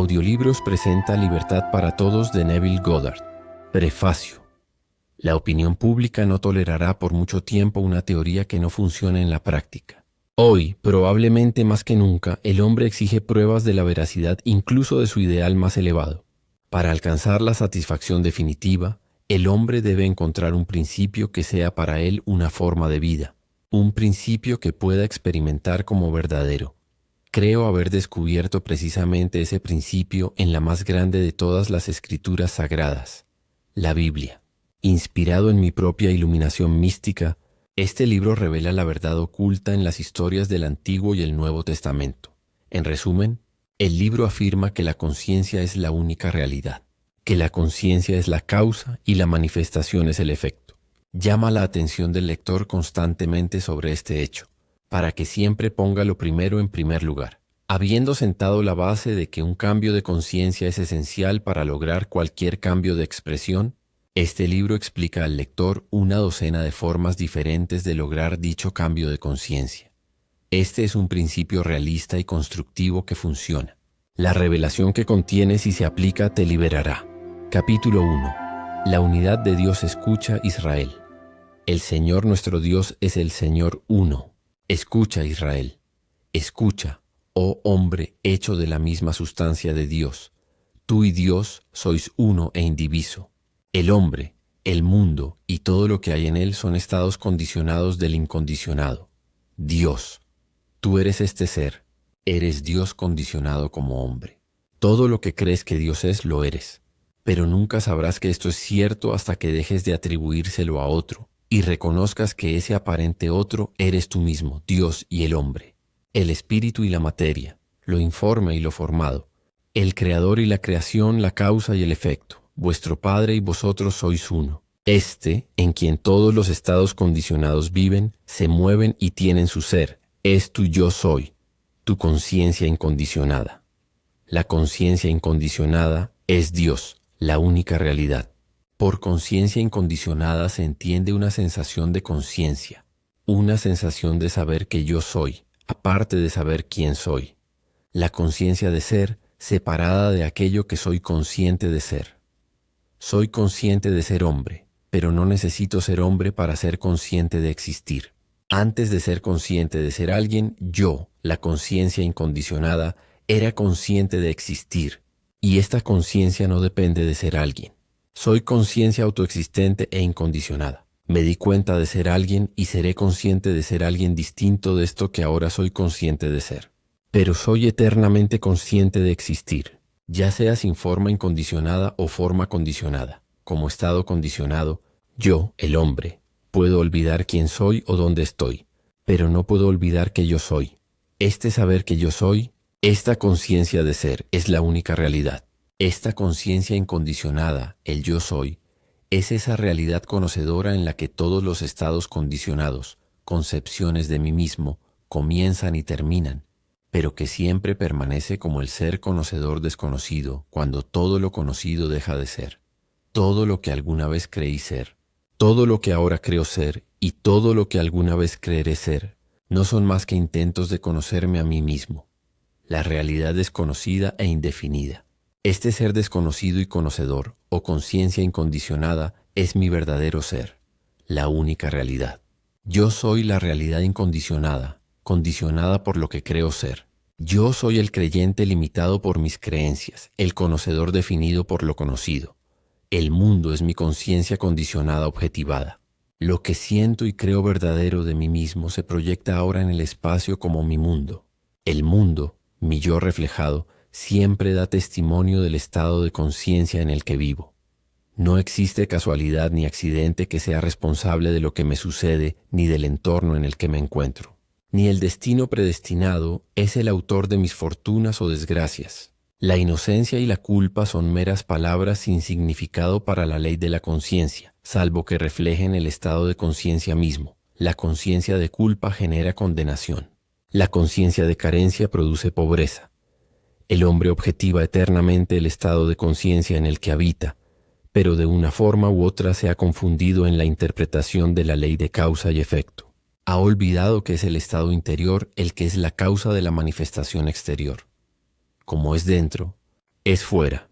Audiolibros presenta Libertad para Todos de Neville Goddard. Prefacio. La opinión pública no tolerará por mucho tiempo una teoría que no funcione en la práctica. Hoy, probablemente más que nunca, el hombre exige pruebas de la veracidad incluso de su ideal más elevado. Para alcanzar la satisfacción definitiva, el hombre debe encontrar un principio que sea para él una forma de vida, un principio que pueda experimentar como verdadero. Creo haber descubierto precisamente ese principio en la más grande de todas las escrituras sagradas, la Biblia. Inspirado en mi propia iluminación mística, este libro revela la verdad oculta en las historias del Antiguo y el Nuevo Testamento. En resumen, el libro afirma que la conciencia es la única realidad, que la conciencia es la causa y la manifestación es el efecto. Llama la atención del lector constantemente sobre este hecho, para que siempre ponga lo primero en primer lugar. Habiendo sentado la base de que un cambio de conciencia es esencial para lograr cualquier cambio de expresión, este libro explica al lector una docena de formas diferentes de lograr dicho cambio de conciencia. Este es un principio realista y constructivo que funciona. La revelación que contiene, si se aplica, te liberará. Capítulo 1. La unidad de Dios escucha, Israel. El Señor nuestro Dios es el Señor uno. Escucha, Israel, escucha, oh hombre hecho de la misma sustancia de Dios. Tú y Dios sois uno e indiviso. El hombre, el mundo y todo lo que hay en él son estados condicionados del incondicionado. Dios, tú eres este ser, eres Dios condicionado como hombre. Todo lo que crees que Dios es, lo eres. Pero nunca sabrás que esto es cierto hasta que dejes de atribuírselo a otro y reconozcas que ese aparente otro eres tú mismo, Dios y el hombre, el espíritu y la materia, lo informe y lo formado, el creador y la creación, la causa y el efecto. Vuestro Padre y vosotros sois uno. Este, en quien todos los estados condicionados viven, se mueven y tienen su ser, es tu yo soy, tu conciencia incondicionada. La conciencia incondicionada es Dios, la única realidad. Por conciencia incondicionada se entiende una sensación de conciencia, una sensación de saber que yo soy, aparte de saber quién soy. La conciencia de ser, separada de aquello que soy consciente de ser. Soy consciente de ser hombre, pero no necesito ser hombre para ser consciente de existir. Antes de ser consciente de ser alguien, yo, la conciencia incondicionada, era consciente de existir, y esta conciencia no depende de ser alguien. Soy conciencia autoexistente e incondicionada. Me di cuenta de ser alguien y seré consciente de ser alguien distinto de esto que ahora soy consciente de ser. Pero soy eternamente consciente de existir, ya sea sin forma incondicionada o forma condicionada. Como estado condicionado, yo, el hombre, puedo olvidar quién soy o dónde estoy, pero no puedo olvidar que yo soy. Este saber que yo soy, esta conciencia de ser, es la única realidad. Esta conciencia incondicionada, el yo soy, es esa realidad conocedora en la que todos los estados condicionados, concepciones de mí mismo, comienzan y terminan, pero que siempre permanece como el ser conocedor desconocido cuando todo lo conocido deja de ser. Todo lo que alguna vez creí ser, todo lo que ahora creo ser y todo lo que alguna vez creeré ser, no son más que intentos de conocerme a mí mismo, la realidad desconocida e indefinida. Este ser desconocido y conocedor, o conciencia incondicionada, es mi verdadero ser, la única realidad. Yo soy la realidad incondicionada, condicionada por lo que creo ser. Yo soy el creyente limitado por mis creencias, el conocedor definido por lo conocido. El mundo es mi conciencia condicionada objetivada. Lo que siento y creo verdadero de mí mismo se proyecta ahora en el espacio como mi mundo. El mundo, mi yo reflejado, siempre da testimonio del estado de conciencia en el que vivo. No existe casualidad ni accidente que sea responsable de lo que me sucede ni del entorno en el que me encuentro. Ni el destino predestinado es el autor de mis fortunas o desgracias. La inocencia y la culpa son meras palabras sin significado para la ley de la conciencia, salvo que reflejen el estado de conciencia mismo. La conciencia de culpa genera condenación. La conciencia de carencia produce pobreza. El hombre objetiva eternamente el estado de conciencia en el que habita, pero de una forma u otra se ha confundido en la interpretación de la ley de causa y efecto. Ha olvidado que es el estado interior el que es la causa de la manifestación exterior. Como es dentro, es fuera.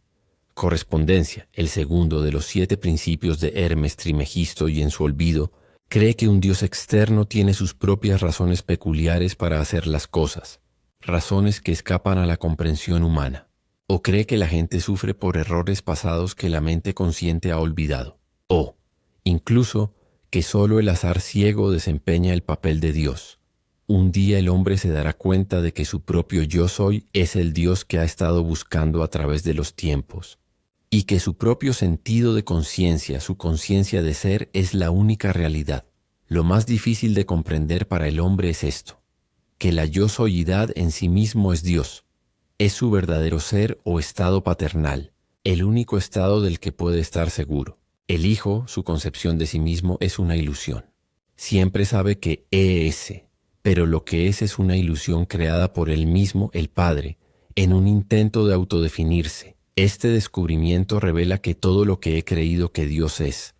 Correspondencia, el segundo de los 7 principios de Hermes Trismegisto, y en su olvido, cree que un Dios externo tiene sus propias razones peculiares para hacer las cosas, razones que escapan a la comprensión humana. O cree que la gente sufre por errores pasados que la mente consciente ha olvidado. O, incluso, que solo el azar ciego desempeña el papel de Dios. Un día el hombre se dará cuenta de que su propio yo soy es el Dios que ha estado buscando a través de los tiempos, y que su propio sentido de conciencia, su conciencia de ser, es la única realidad. Lo más difícil de comprender para el hombre es esto, que la yo soyidad en sí mismo es Dios, es su verdadero ser o estado paternal, el único estado del que puede estar seguro. El Hijo, su concepción de sí mismo, es una ilusión. Siempre sabe que es, pero lo que es una ilusión creada por él mismo, el Padre, en un intento de autodefinirse. Este descubrimiento revela que todo lo que he creído que Dios es.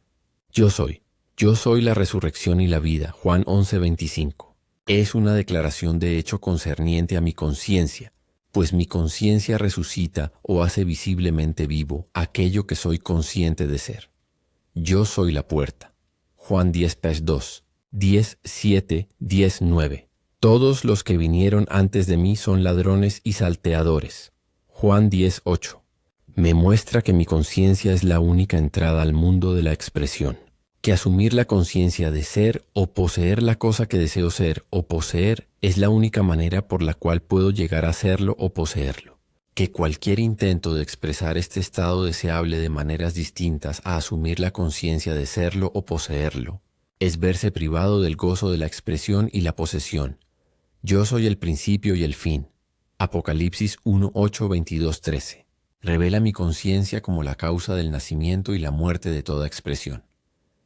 Yo soy la resurrección y la vida, Juan 11:25. Es una declaración de hecho concerniente a mi conciencia, pues mi conciencia resucita o hace visiblemente vivo aquello que soy consciente de ser. Yo soy la puerta, Juan 10:2. 10:7, 10:9. Todos los que vinieron antes de mí son ladrones y salteadores. Juan 10:8. Me muestra que mi conciencia es la única entrada al mundo de la expresión, que asumir la conciencia de ser o poseer la cosa que deseo ser o poseer es la única manera por la cual puedo llegar a serlo o poseerlo, que cualquier intento de expresar este estado deseable de maneras distintas a asumir la conciencia de serlo o poseerlo es verse privado del gozo de la expresión y la posesión. Yo soy el principio y el fin. Apocalipsis 1:8, 22, 13. Revela mi conciencia como la causa del nacimiento y la muerte de toda expresión.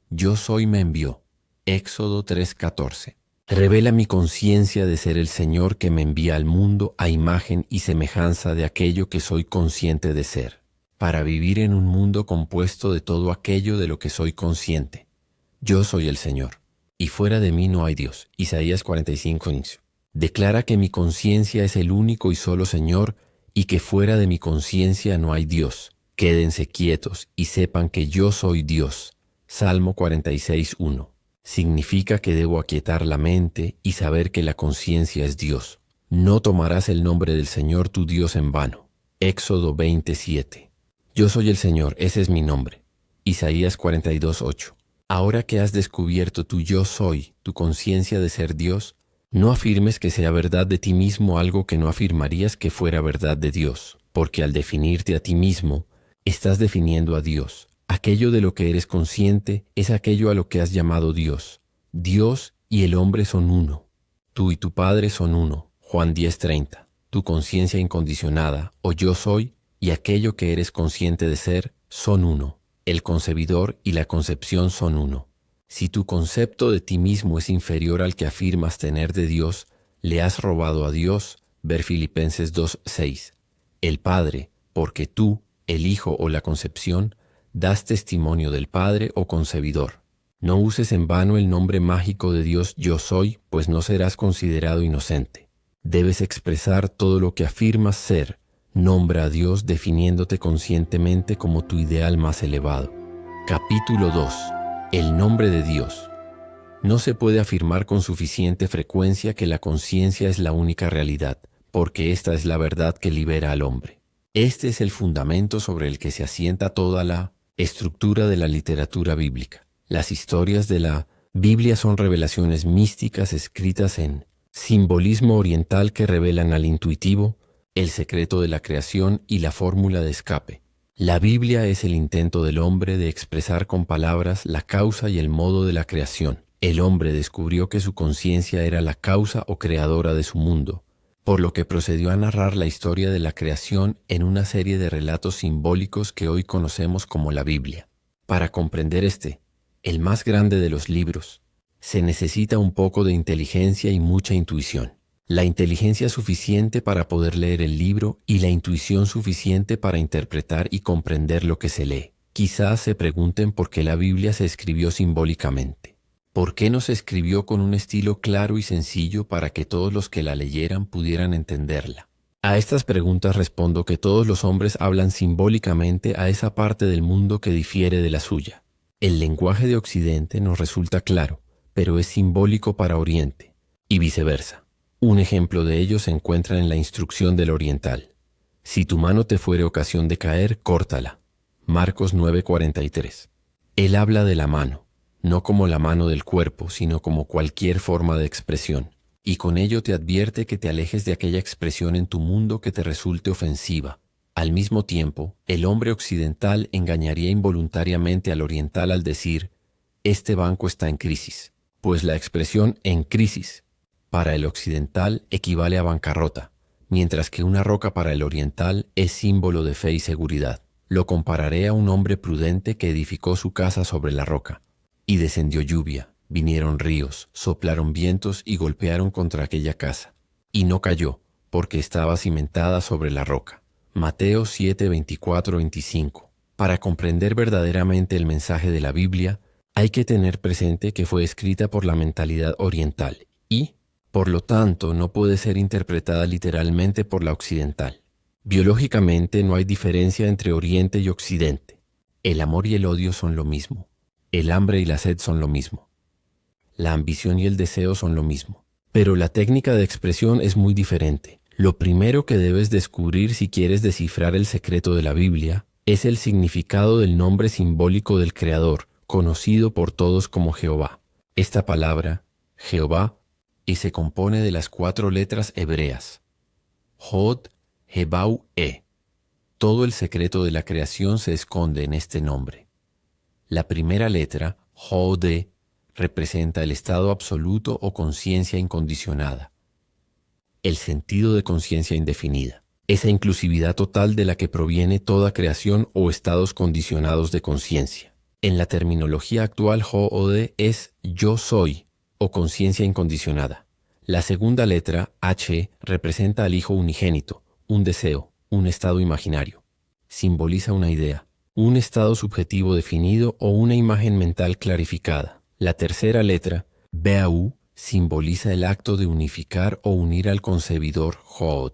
Yo soy me envió. Éxodo 3:14. Revela mi conciencia de ser el Señor que me envía al mundo a imagen y semejanza de aquello que soy consciente de ser, para vivir en un mundo compuesto de todo aquello de lo que soy consciente. Yo soy el Señor, y fuera de mí no hay Dios. Isaías 45:15. Declara que mi conciencia es el único y solo Señor, y que fuera de mi conciencia no hay Dios. Quédense quietos y sepan que yo soy Dios. Salmo 46:1. Significa que debo aquietar la mente y saber que la conciencia es Dios. No tomarás el nombre del Señor tu Dios en vano. Éxodo 20:7. Yo soy el Señor, ese es mi nombre. Isaías 42:8. Ahora que has descubierto tu yo soy, tu conciencia de ser Dios, no afirmes que sea verdad de ti mismo algo que no afirmarías que fuera verdad de Dios, porque al definirte a ti mismo, estás definiendo a Dios. Aquello de lo que eres consciente es aquello a lo que has llamado Dios. Dios y el hombre son uno. Tú y tu Padre son uno. Juan 10:30. Tu conciencia incondicionada, o yo soy, y aquello que eres consciente de ser, son uno. El concebidor y la concepción son uno. Si tu concepto de ti mismo es inferior al que afirmas tener de Dios, le has robado a Dios. Ver Filipenses 2:6. El Padre, porque tú, el Hijo o la concepción, das testimonio del Padre o concebidor. No uses en vano el nombre mágico de Dios yo soy, pues no serás considerado inocente. Debes expresar todo lo que afirmas ser. Nombra a Dios definiéndote conscientemente como tu ideal más elevado. Capítulo 2. El nombre de Dios. No se puede afirmar con suficiente frecuencia que la conciencia es la única realidad, porque esta es la verdad que libera al hombre. Este es el fundamento sobre el que se asienta toda la estructura de la literatura bíblica. Las historias de la Biblia son revelaciones místicas escritas en simbolismo oriental que revelan al intuitivo el secreto de la creación y la fórmula de escape. La Biblia es el intento del hombre de expresar con palabras la causa y el modo de la creación. El hombre descubrió que su conciencia era la causa o creadora de su mundo, por lo que procedió a narrar la historia de la creación en una serie de relatos simbólicos que hoy conocemos como la Biblia. Para comprender el más grande de los libros, se necesita un poco de inteligencia y mucha intuición. La inteligencia suficiente para poder leer el libro y la intuición suficiente para interpretar y comprender lo que se lee. Quizás se pregunten por qué la Biblia se escribió simbólicamente. ¿Por qué no se escribió con un estilo claro y sencillo para que todos los que la leyeran pudieran entenderla? A estas preguntas respondo que todos los hombres hablan simbólicamente a esa parte del mundo que difiere de la suya. El lenguaje de Occidente nos resulta claro, pero es simbólico para Oriente, y viceversa. Un ejemplo de ello se encuentra en la instrucción del oriental. Si tu mano te fuere ocasión de caer, córtala. Marcos 9:43. Él habla de la mano, no como la mano del cuerpo, sino como cualquier forma de expresión. Y con ello te advierte que te alejes de aquella expresión en tu mundo que te resulte ofensiva. Al mismo tiempo, el hombre occidental engañaría involuntariamente al oriental al decir, este banco está en crisis, pues la expresión en crisis para el occidental equivale a bancarrota, mientras que una roca para el oriental es símbolo de fe y seguridad. Lo compararé a un hombre prudente que edificó su casa sobre la roca, y descendió lluvia. Vinieron ríos, soplaron vientos y golpearon contra aquella casa. Y no cayó, porque estaba cimentada sobre la roca. Mateo 7:24-25. Para comprender verdaderamente el mensaje de la Biblia, hay que tener presente que fue escrita por la mentalidad oriental y, por lo tanto, no puede ser interpretada literalmente por la occidental. Biológicamente no hay diferencia entre Oriente y Occidente. El amor y el odio son lo mismo. El hambre y la sed son lo mismo. La ambición y el deseo son lo mismo. Pero la técnica de expresión es muy diferente. Lo primero que debes descubrir si quieres descifrar el secreto de la Biblia es el significado del nombre simbólico del Creador, conocido por todos como Jehová. Esta palabra, Jehová, y se compone de las 4 letras hebreas. Jod, Hebau, E. Todo el secreto de la creación se esconde en este nombre. La primera letra, Jode, representa el estado absoluto o conciencia incondicionada, el sentido de conciencia indefinida, esa inclusividad total de la que proviene toda creación o estados condicionados de conciencia. En la terminología actual, Jode es yo soy o conciencia incondicionada. La segunda letra, H, representa al Hijo unigénito, un deseo, un estado imaginario. Simboliza una idea, un estado subjetivo definido o una imagen mental clarificada. La tercera letra, Bau, simboliza el acto de unificar o unir al concebidor, Jod.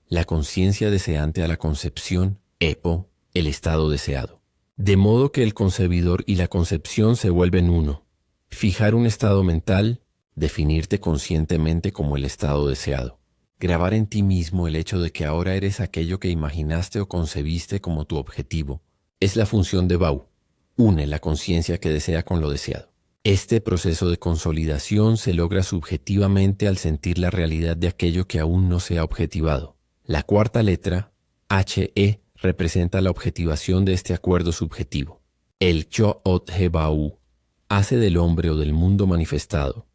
La conciencia deseante a la concepción, Epo, el estado deseado. De modo que el concebidor y la concepción se vuelven uno. Fijar un estado mental, definirte conscientemente como el estado deseado. Grabar en ti mismo el hecho de que ahora eres aquello que imaginaste o concebiste como tu objetivo. Es la función de Bau. Une la conciencia que desea con lo deseado. Este proceso de consolidación se logra subjetivamente al sentir la realidad de aquello que aún no se ha objetivado. La cuarta letra, He, representa la objetivación de este acuerdo subjetivo. El Cho'ot Hebau hace del hombre o del mundo manifestado,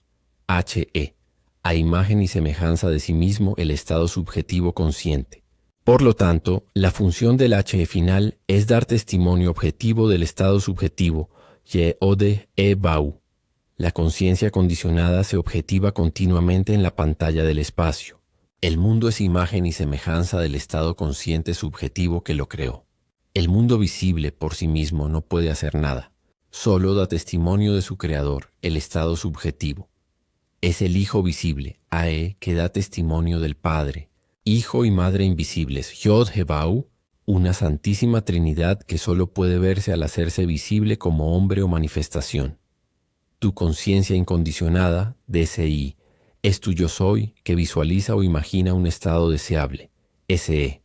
He, a imagen y semejanza de sí mismo el estado subjetivo consciente. Por lo tanto, la función del He final es dar testimonio objetivo del estado subjetivo, Yeode Ebau. La conciencia condicionada se objetiva continuamente en la pantalla del espacio. El mundo es imagen y semejanza del estado consciente subjetivo que lo creó. El mundo visible por sí mismo no puede hacer nada. Solo da testimonio de su creador, el estado subjetivo. Es el Hijo visible, Ae, que da testimonio del Padre. Hijo y Madre invisibles, Yod Hebau, una santísima Trinidad que solo puede verse al hacerse visible como hombre o manifestación. Tu conciencia incondicionada, DCI, es tu yo soy que visualiza o imagina un estado deseable, SE,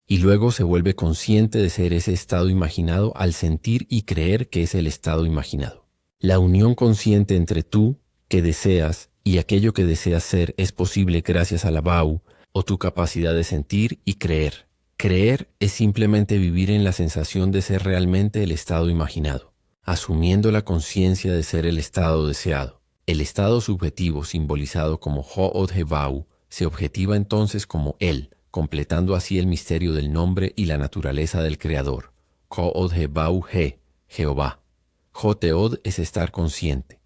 y luego se vuelve consciente de ser ese estado imaginado al sentir y creer que es el estado imaginado. La unión consciente entre tú, que deseas, y aquello que deseas ser es posible gracias a la Bau, o tu capacidad de sentir y creer. Creer es simplemente vivir en la sensación de ser realmente el estado imaginado, asumiendo la conciencia de ser el estado deseado. El estado subjetivo simbolizado como Jo'od Hebau se objetiva entonces como Él, completando así el misterio del nombre y la naturaleza del Creador. Jo'od Hebau He, Jehová. Joteod es estar consciente.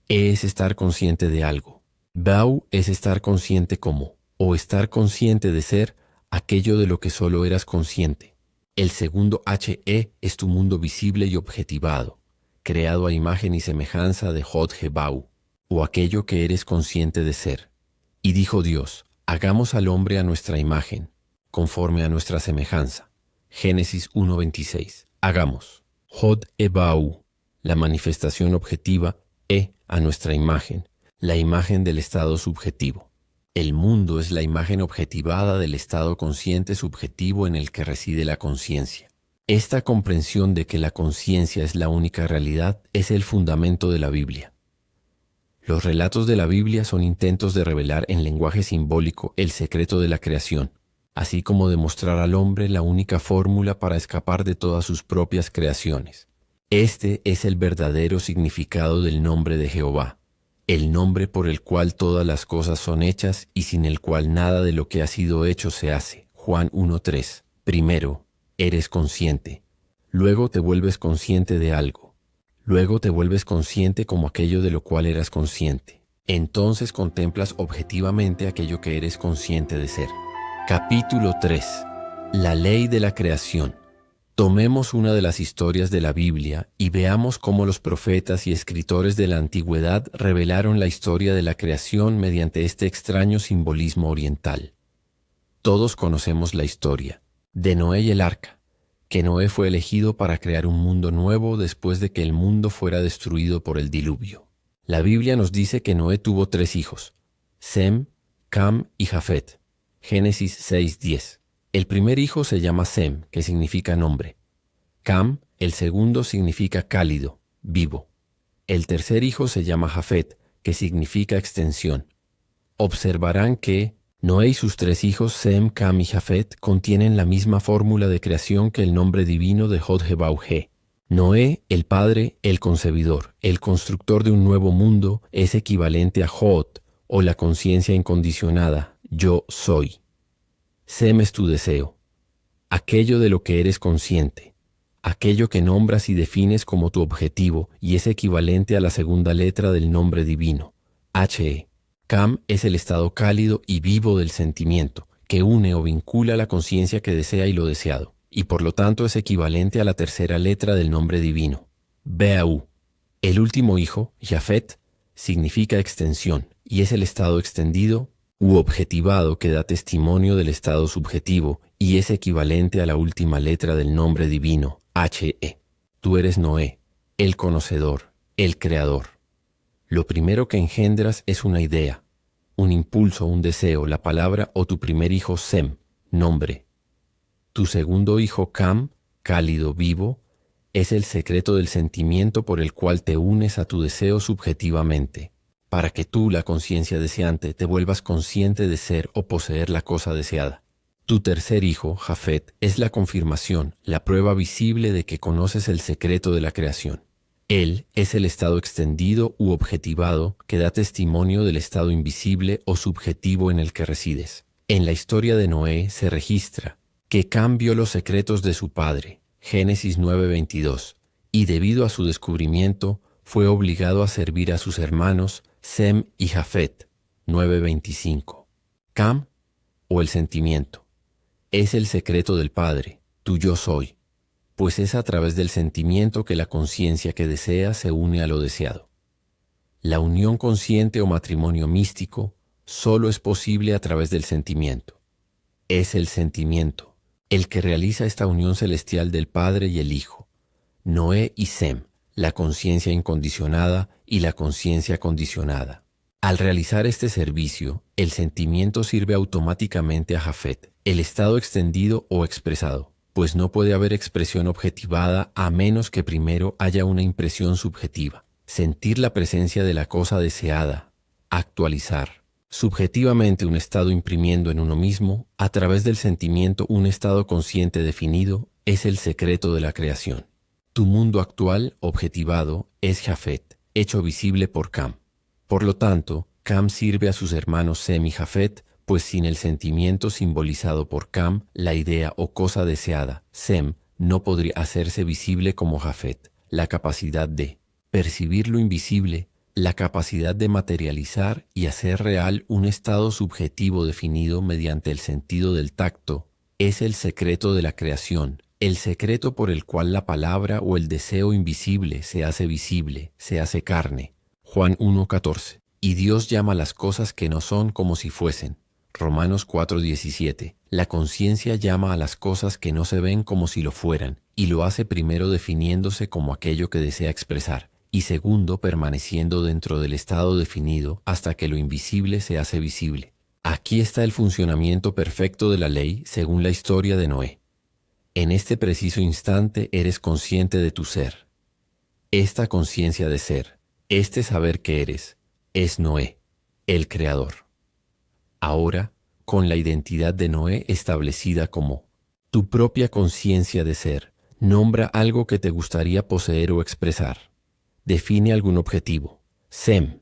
E es estar consciente de algo. Bau es estar consciente como, o estar consciente de ser, aquello de lo que solo eras consciente. El segundo He es tu mundo visible y objetivado, creado a imagen y semejanza de Jod Hebau, o aquello que eres consciente de ser. Y dijo Dios, hagamos al hombre a nuestra imagen, conforme a nuestra semejanza. Génesis 1:26. Hagamos. Hod Ebau, la manifestación objetiva, a nuestra imagen, la imagen del estado subjetivo. El mundo es la imagen objetivada del estado consciente subjetivo en el que reside la conciencia. Esta comprensión de que la conciencia es la única realidad es el fundamento de la Biblia. Los relatos de la Biblia son intentos de revelar en lenguaje simbólico el secreto de la creación, así como de mostrar al hombre la única fórmula para escapar de todas sus propias creaciones. Este es el verdadero significado del nombre de Jehová, el nombre por el cual todas las cosas son hechas y sin el cual nada de lo que ha sido hecho se hace. Juan 1:3. Primero, eres consciente. Luego te vuelves consciente de algo. Luego te vuelves consciente como aquello de lo cual eras consciente. Entonces contemplas objetivamente aquello que eres consciente de ser. Capítulo 3. La ley de la creación. Tomemos una de las historias de la Biblia y veamos cómo los profetas y escritores de la antigüedad revelaron la historia de la creación mediante este extraño simbolismo oriental. Todos conocemos la historia de Noé y el arca, que Noé fue elegido para crear un mundo nuevo después de que el mundo fuera destruido por el diluvio. La Biblia nos dice que Noé tuvo 3 hijos, Sem, Cam y Jafet. Génesis 6:10. El primer hijo se llama Sem, que significa nombre. Cam, el segundo, significa cálido, vivo. El tercer hijo se llama Jafet, que significa extensión. Observarán que Noé y sus 3 hijos, Sem, Cam y Jafet, contienen la misma fórmula de creación que el nombre divino de Hod-Hebau-He. Noé, el padre, el concebidor, el constructor de un nuevo mundo, es equivalente a Hod, o la conciencia incondicionada, yo soy. Sem es tu deseo, aquello de lo que eres consciente, aquello que nombras y defines como tu objetivo y es equivalente a la segunda letra del nombre divino, He. Cam es el estado cálido y vivo del sentimiento, que une o vincula la conciencia que desea y lo deseado, y por lo tanto es equivalente a la tercera letra del nombre divino, Beau. El último hijo, Jafet, significa extensión y es el estado extendido u objetivado que da testimonio del estado subjetivo y es equivalente a la última letra del nombre divino, He. Tú eres Noé, el conocedor, el creador. Lo primero que engendras es una idea, un impulso, un deseo, la palabra o tu primer hijo Sem, nombre. Tu segundo hijo Cam, cálido, vivo, es el secreto del sentimiento por el cual te unes a tu deseo subjetivamente, para que tú, la conciencia deseante, te vuelvas consciente de ser o poseer la cosa deseada. Tu tercer hijo, Jafet, es la confirmación, la prueba visible de que conoces el secreto de la creación. Él es el estado extendido u objetivado que da testimonio del estado invisible o subjetivo en el que resides. En la historia de Noé se registra que Cam vio los secretos de su padre, Génesis 9:22, y debido a su descubrimiento fue obligado a servir a sus hermanos Sem y Jafet, 9:25. Cam, o el sentimiento, es el secreto del Padre, tu yo soy, pues es a través del sentimiento que la conciencia que desea se une a lo deseado. La unión consciente o matrimonio místico solo es posible a través del sentimiento. Es el sentimiento el que realiza esta unión celestial del Padre y el Hijo, Noé y Sem, la conciencia incondicionada y la conciencia condicionada. Al realizar este servicio, el sentimiento sirve automáticamente a Jafet, el estado extendido o expresado, pues no puede haber expresión objetivada a menos que primero haya una impresión subjetiva, sentir la presencia de la cosa deseada, actualizar. Subjetivamente un estado imprimiendo en uno mismo, a través del sentimiento un estado consciente definido, es el secreto de la creación. Tu mundo actual, objetivado, es Jafet, hecho visible por Cam. Por lo tanto, Cam sirve a sus hermanos Sem y Jafet, pues sin el sentimiento simbolizado por Cam, la idea o cosa deseada, Sem, no podría hacerse visible como Jafet. La capacidad de percibir lo invisible, la capacidad de materializar y hacer real un estado subjetivo definido mediante el sentido del tacto, es el secreto de la creación, el secreto por el cual la palabra o el deseo invisible se hace visible, se hace carne. Juan 1:14. Y Dios llama las cosas que no son como si fuesen, Romanos 4:17. La conciencia llama a las cosas que no se ven como si lo fueran, y lo hace primero definiéndose como aquello que desea expresar, y segundo permaneciendo dentro del estado definido hasta que lo invisible se hace visible. Aquí está el funcionamiento perfecto de la ley según la historia de Noé. En este preciso instante eres consciente de tu ser. Esta conciencia de ser, este saber que eres, es Noé, el Creador. Ahora, con la identidad de Noé establecida como tu propia conciencia de ser, nombra algo que te gustaría poseer o expresar. Define algún objetivo, Sem,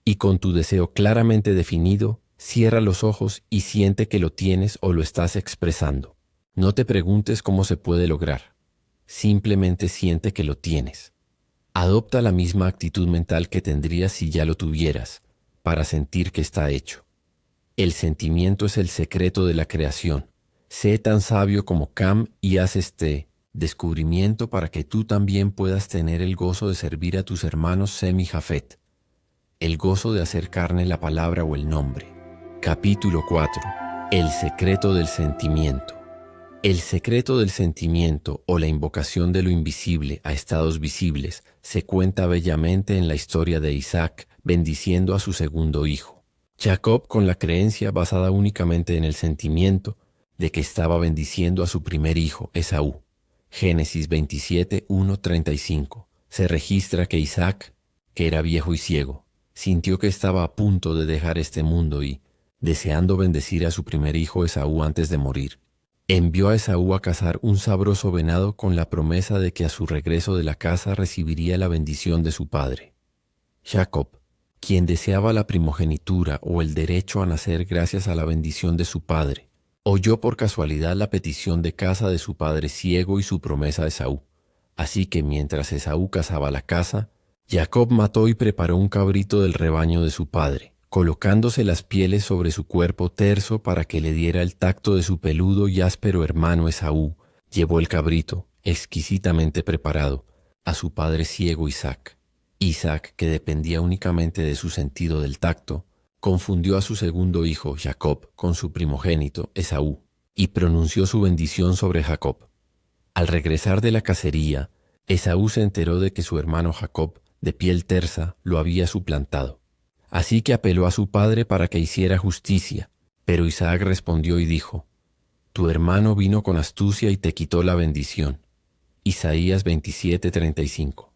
y con tu deseo claramente definido, cierra los ojos y siente que lo tienes o lo estás expresando. No te preguntes cómo se puede lograr. Simplemente siente que lo tienes. Adopta la misma actitud mental que tendrías si ya lo tuvieras, para sentir que está hecho. El sentimiento es el secreto de la creación. Sé tan sabio como Cam y haz este descubrimiento para que tú también puedas tener el gozo de servir a tus hermanos Sem y Jafet. El gozo de hacer carne la palabra o el nombre. Capítulo 4. El secreto del sentimiento. El secreto del sentimiento o la invocación de lo invisible a estados visibles se cuenta bellamente en la historia de Isaac bendiciendo a su segundo hijo. Jacob, con la creencia basada únicamente en el sentimiento de que estaba bendiciendo a su primer hijo, Esaú. Génesis 27, 1-35. Se registra que Isaac, que era viejo y ciego, sintió que estaba a punto de dejar este mundo y, deseando bendecir a su primer hijo Esaú antes de morir, envió a Esaú a cazar un sabroso venado con la promesa de que a su regreso de la caza recibiría la bendición de su padre. Jacob, quien deseaba la primogenitura o el derecho a nacer gracias a la bendición de su padre, oyó por casualidad la petición de caza de su padre ciego y su promesa a Esaú. Así que mientras Esaú cazaba la caza, Jacob mató y preparó un cabrito del rebaño de su padre, colocándose las pieles sobre su cuerpo terso para que le diera el tacto de su peludo y áspero hermano Esaú. Llevó el cabrito, exquisitamente preparado, a su padre ciego Isaac. Isaac, que dependía únicamente de su sentido del tacto, confundió a su segundo hijo, Jacob, con su primogénito, Esaú, y pronunció su bendición sobre Jacob. Al regresar de la cacería, Esaú se enteró de que su hermano Jacob, de piel tersa, lo había suplantado. Así que apeló a su padre para que hiciera justicia, pero Isaac respondió y dijo, «Tu hermano vino con astucia y te quitó la bendición». Isaías 27:35.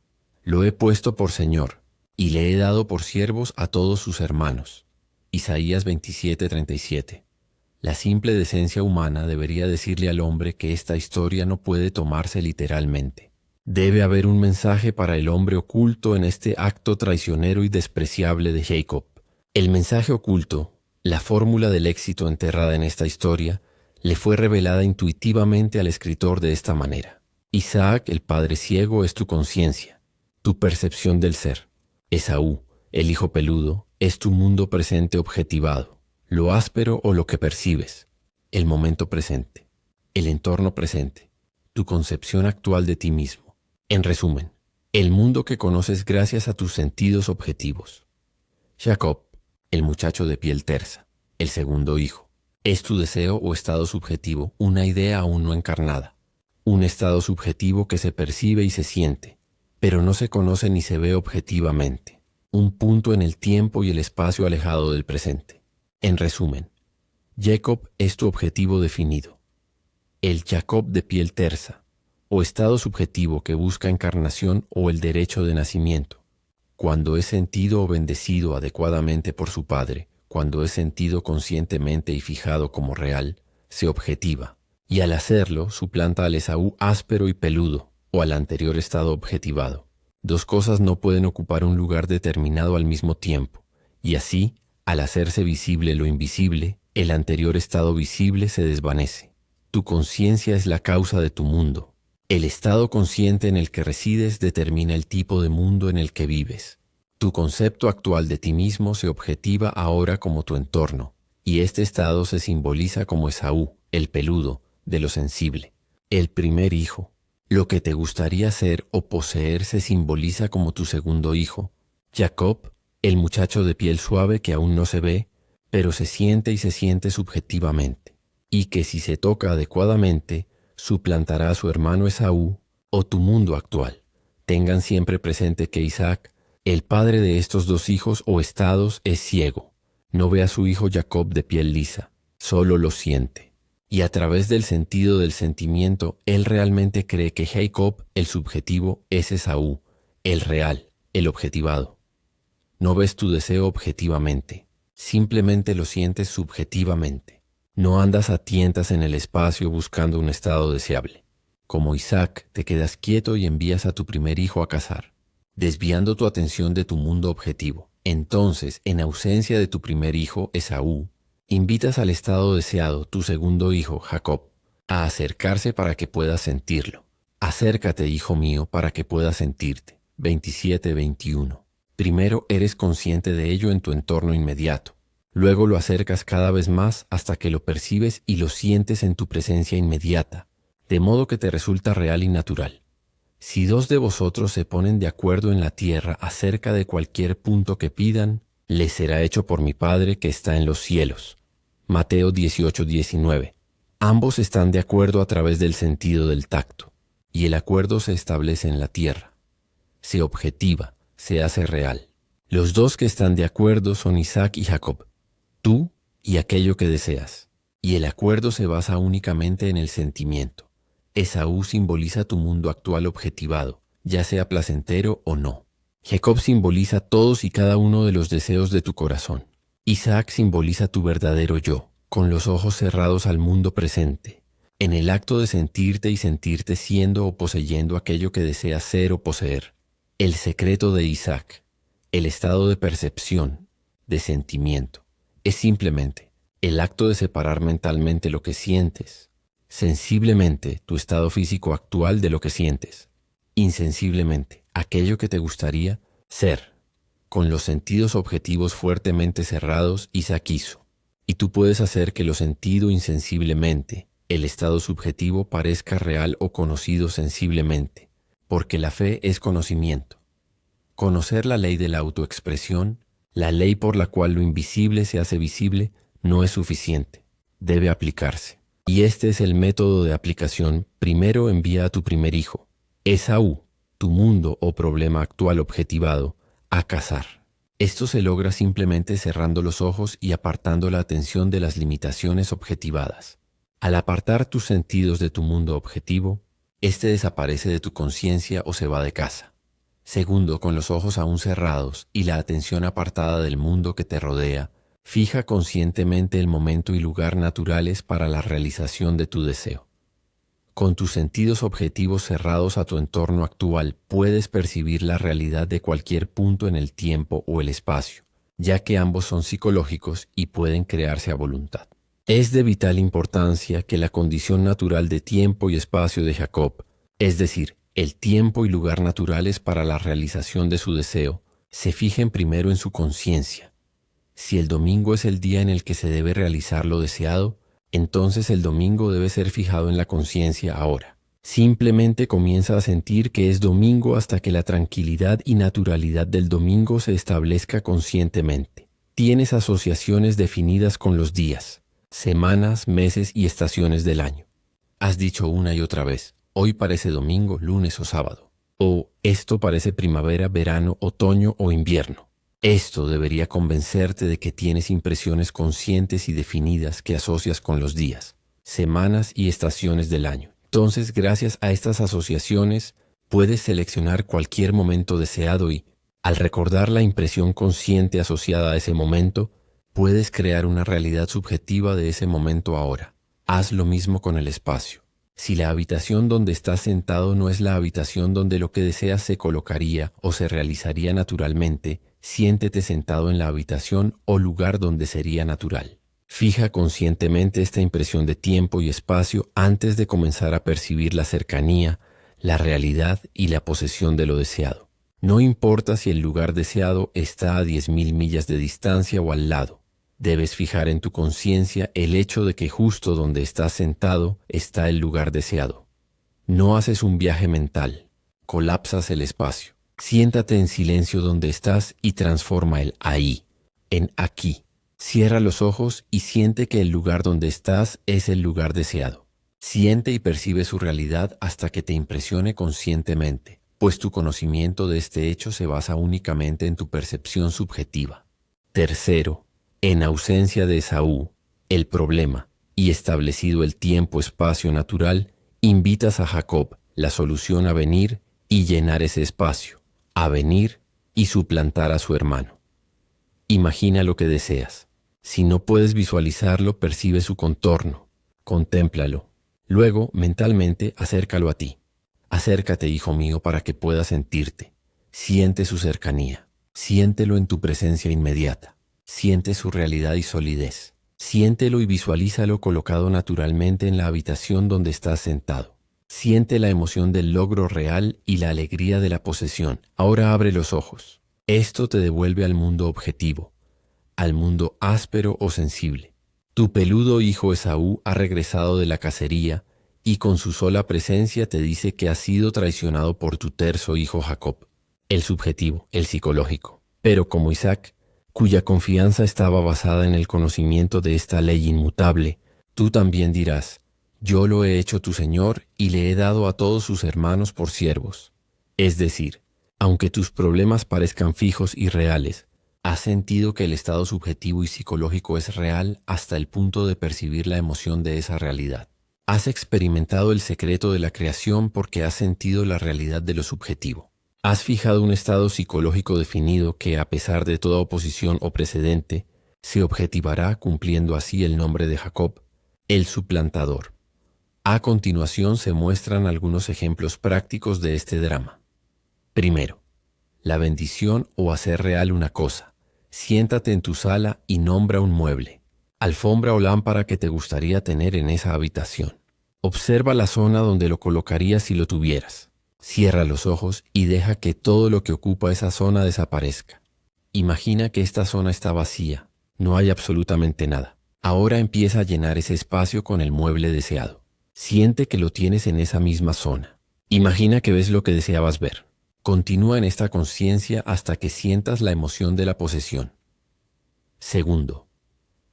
Lo he puesto por Señor, y le he dado por siervos a todos sus hermanos. Isaías 27:37. La simple decencia humana debería decirle al hombre que esta historia no puede tomarse literalmente. Debe haber un mensaje para el hombre oculto en este acto traicionero y despreciable de Jacob. El mensaje oculto, la fórmula del éxito enterrada en esta historia, le fue revelada intuitivamente al escritor de esta manera. Isaac, el padre ciego, es tu conciencia, tu percepción del ser. Esaú, el hijo peludo, es tu mundo presente objetivado, lo áspero o lo que percibes, el momento presente, el entorno presente, tu concepción actual de ti mismo. En resumen, el mundo que conoces gracias a tus sentidos objetivos. Jacob, el muchacho de piel tersa, el segundo hijo, es tu deseo o estado subjetivo, una idea aún no encarnada, un estado subjetivo que se percibe y se siente, pero no se conoce ni se ve objetivamente, un punto en el tiempo y el espacio alejado del presente. En resumen, Jacob es tu objetivo definido. El Jacob de piel tersa, o estado subjetivo que busca encarnación o el derecho de nacimiento, cuando es sentido o bendecido adecuadamente por su padre, cuando es sentido conscientemente y fijado como real, se objetiva, y al hacerlo suplanta al Esaú áspero y peludo, o al anterior estado objetivado. Dos cosas no pueden ocupar un lugar determinado al mismo tiempo, y así, al hacerse visible lo invisible, el anterior estado visible se desvanece. Tu conciencia es la causa de tu mundo. El estado consciente en el que resides determina el tipo de mundo en el que vives. Tu concepto actual de ti mismo se objetiva ahora como tu entorno, y este estado se simboliza como Esaú, el peludo, de lo sensible, el primer hijo. Lo que te gustaría ser o poseer se simboliza como tu segundo hijo. Jacob, el muchacho de piel suave que aún no se ve, pero se siente y se siente subjetivamente, y que si se toca adecuadamente, suplantará a su hermano Esaú o tu mundo actual. Tengan siempre presente que Isaac, el padre de estos dos hijos o estados, es ciego. No ve a su hijo Jacob de piel lisa, solo lo siente. Y a través del sentido del sentimiento, él realmente cree que Jacob, el subjetivo, es Esaú, el real, el objetivado. No ves tu deseo objetivamente, simplemente lo sientes subjetivamente. No andas a tientas en el espacio buscando un estado deseable. Como Isaac, te quedas quieto y envías a tu primer hijo a cazar, desviando tu atención de tu mundo objetivo. Entonces, en ausencia de tu primer hijo, Esaú, invitas al estado deseado, tu segundo hijo, Jacob, a acercarse para que puedas sentirlo. Acércate, hijo mío, para que puedas sentirte. 27-21. Primero eres consciente de ello en tu entorno inmediato. Luego lo acercas cada vez más hasta que lo percibes y lo sientes en tu presencia inmediata, de modo que te resulta real y natural. Si dos de vosotros se ponen de acuerdo en la tierra acerca de cualquier punto que pidan, les será hecho por mi Padre que está en los cielos. Mateo 18-19. Ambos están de acuerdo a través del sentido del tacto, y el acuerdo se establece en la tierra. Se objetiva, se hace real. Los dos que están de acuerdo son Isaac y Jacob, tú y aquello que deseas, y el acuerdo se basa únicamente en el sentimiento. Esaú simboliza tu mundo actual objetivado, ya sea placentero o no. Jacob simboliza todos y cada uno de los deseos de tu corazón. Isaac simboliza tu verdadero yo, con los ojos cerrados al mundo presente, en el acto de sentirte y sentirte siendo o poseyendo aquello que deseas ser o poseer. El secreto de Isaac, el estado de percepción, de sentimiento, es simplemente el acto de separar mentalmente lo que sientes, sensiblemente tu estado físico actual de lo que sientes, insensiblemente aquello que te gustaría ser. Con los sentidos objetivos fuertemente cerrados, Isaac hizo, y tú puedes hacer que lo sentido insensiblemente, el estado subjetivo, parezca real o conocido sensiblemente, porque la fe es conocimiento. Conocer la ley de la autoexpresión, la ley por la cual lo invisible se hace visible, no es suficiente, debe aplicarse. Y este es el método de aplicación. Primero envía a tu primer hijo, Esaú, tu mundo o problema actual objetivado, a cazar. Esto se logra simplemente cerrando los ojos y apartando la atención de las limitaciones objetivadas. Al apartar tus sentidos de tu mundo objetivo, este desaparece de tu conciencia o se va de casa. Segundo, con los ojos aún cerrados y la atención apartada del mundo que te rodea, fija conscientemente el momento y lugar naturales para la realización de tu deseo. Con tus sentidos objetivos cerrados a tu entorno actual, puedes percibir la realidad de cualquier punto en el tiempo o el espacio, ya que ambos son psicológicos y pueden crearse a voluntad. Es de vital importancia que la condición natural de tiempo y espacio de Jacob, es decir, el tiempo y lugar naturales para la realización de su deseo, se fijen primero en su conciencia. Si el domingo es el día en el que se debe realizar lo deseado, entonces el domingo debe ser fijado en la conciencia ahora. Simplemente comienza a sentir que es domingo hasta que la tranquilidad y naturalidad del domingo se establezca conscientemente. Tienes asociaciones definidas con los días, semanas, meses y estaciones del año. Has dicho una y otra vez, hoy parece domingo, lunes o sábado. O esto parece primavera, verano, otoño o invierno. Esto debería convencerte de que tienes impresiones conscientes y definidas que asocias con los días, semanas y estaciones del año. Entonces, gracias a estas asociaciones, puedes seleccionar cualquier momento deseado y, al recordar la impresión consciente asociada a ese momento, puedes crear una realidad subjetiva de ese momento ahora. Haz lo mismo con el espacio. Si la habitación donde estás sentado no es la habitación donde lo que deseas se colocaría o se realizaría naturalmente, siéntete sentado en la habitación o lugar donde sería natural. Fija conscientemente esta impresión de tiempo y espacio antes de comenzar a percibir la cercanía, la realidad y la posesión de lo deseado. No importa si el lugar deseado está a 10.000 millas de distancia o al lado. Debes fijar en tu conciencia el hecho de que justo donde estás sentado está el lugar deseado. No haces un viaje mental, colapsas el espacio. Siéntate en silencio donde estás y transforma el ahí en aquí. Cierra los ojos y siente que el lugar donde estás es el lugar deseado. Siente y percibe su realidad hasta que te impresione conscientemente, pues tu conocimiento de este hecho se basa únicamente en tu percepción subjetiva. Tercero, en ausencia de Esaú, el problema, y establecido el tiempo-espacio natural, invitas a Jacob, la solución, a venir y llenar ese espacio, a venir y suplantar a su hermano. Imagina lo que deseas. Si no puedes visualizarlo, percibe su contorno, contémplalo. Luego, mentalmente, acércalo a ti. Acércate, hijo mío, para que puedas sentirte. Siente su cercanía. Siéntelo en tu presencia inmediata. Siente su realidad y solidez. Siéntelo y visualízalo colocado naturalmente en la habitación donde estás sentado. Siente la emoción del logro real y la alegría de la posesión. Ahora abre los ojos. Esto te devuelve al mundo objetivo, al mundo áspero o sensible. Tu peludo hijo Esaú ha regresado de la cacería y con su sola presencia te dice que has sido traicionado por tu terso hijo Jacob, el subjetivo, el psicológico. Pero como Isaac, cuya confianza estaba basada en el conocimiento de esta ley inmutable, tú también dirás: yo lo he hecho tu Señor y le he dado a todos sus hermanos por siervos. Es decir, aunque tus problemas parezcan fijos y reales, has sentido que el estado subjetivo y psicológico es real hasta el punto de percibir la emoción de esa realidad. Has experimentado el secreto de la creación porque has sentido la realidad de lo subjetivo. Has fijado un estado psicológico definido que, a pesar de toda oposición o precedente, se objetivará cumpliendo así el nombre de Jacob, el suplantador. A continuación se muestran algunos ejemplos prácticos de este drama. Primero, la bendición o hacer real una cosa. Siéntate en tu sala y nombra un mueble, alfombra o lámpara que te gustaría tener en esa habitación. Observa la zona donde lo colocarías si lo tuvieras. Cierra los ojos y deja que todo lo que ocupa esa zona desaparezca. Imagina que esta zona está vacía, no hay absolutamente nada. Ahora empieza a llenar ese espacio con el mueble deseado. Siente que lo tienes en esa misma zona. Imagina que ves lo que deseabas ver. Continúa en esta conciencia hasta que sientas la emoción de la posesión. Segundo,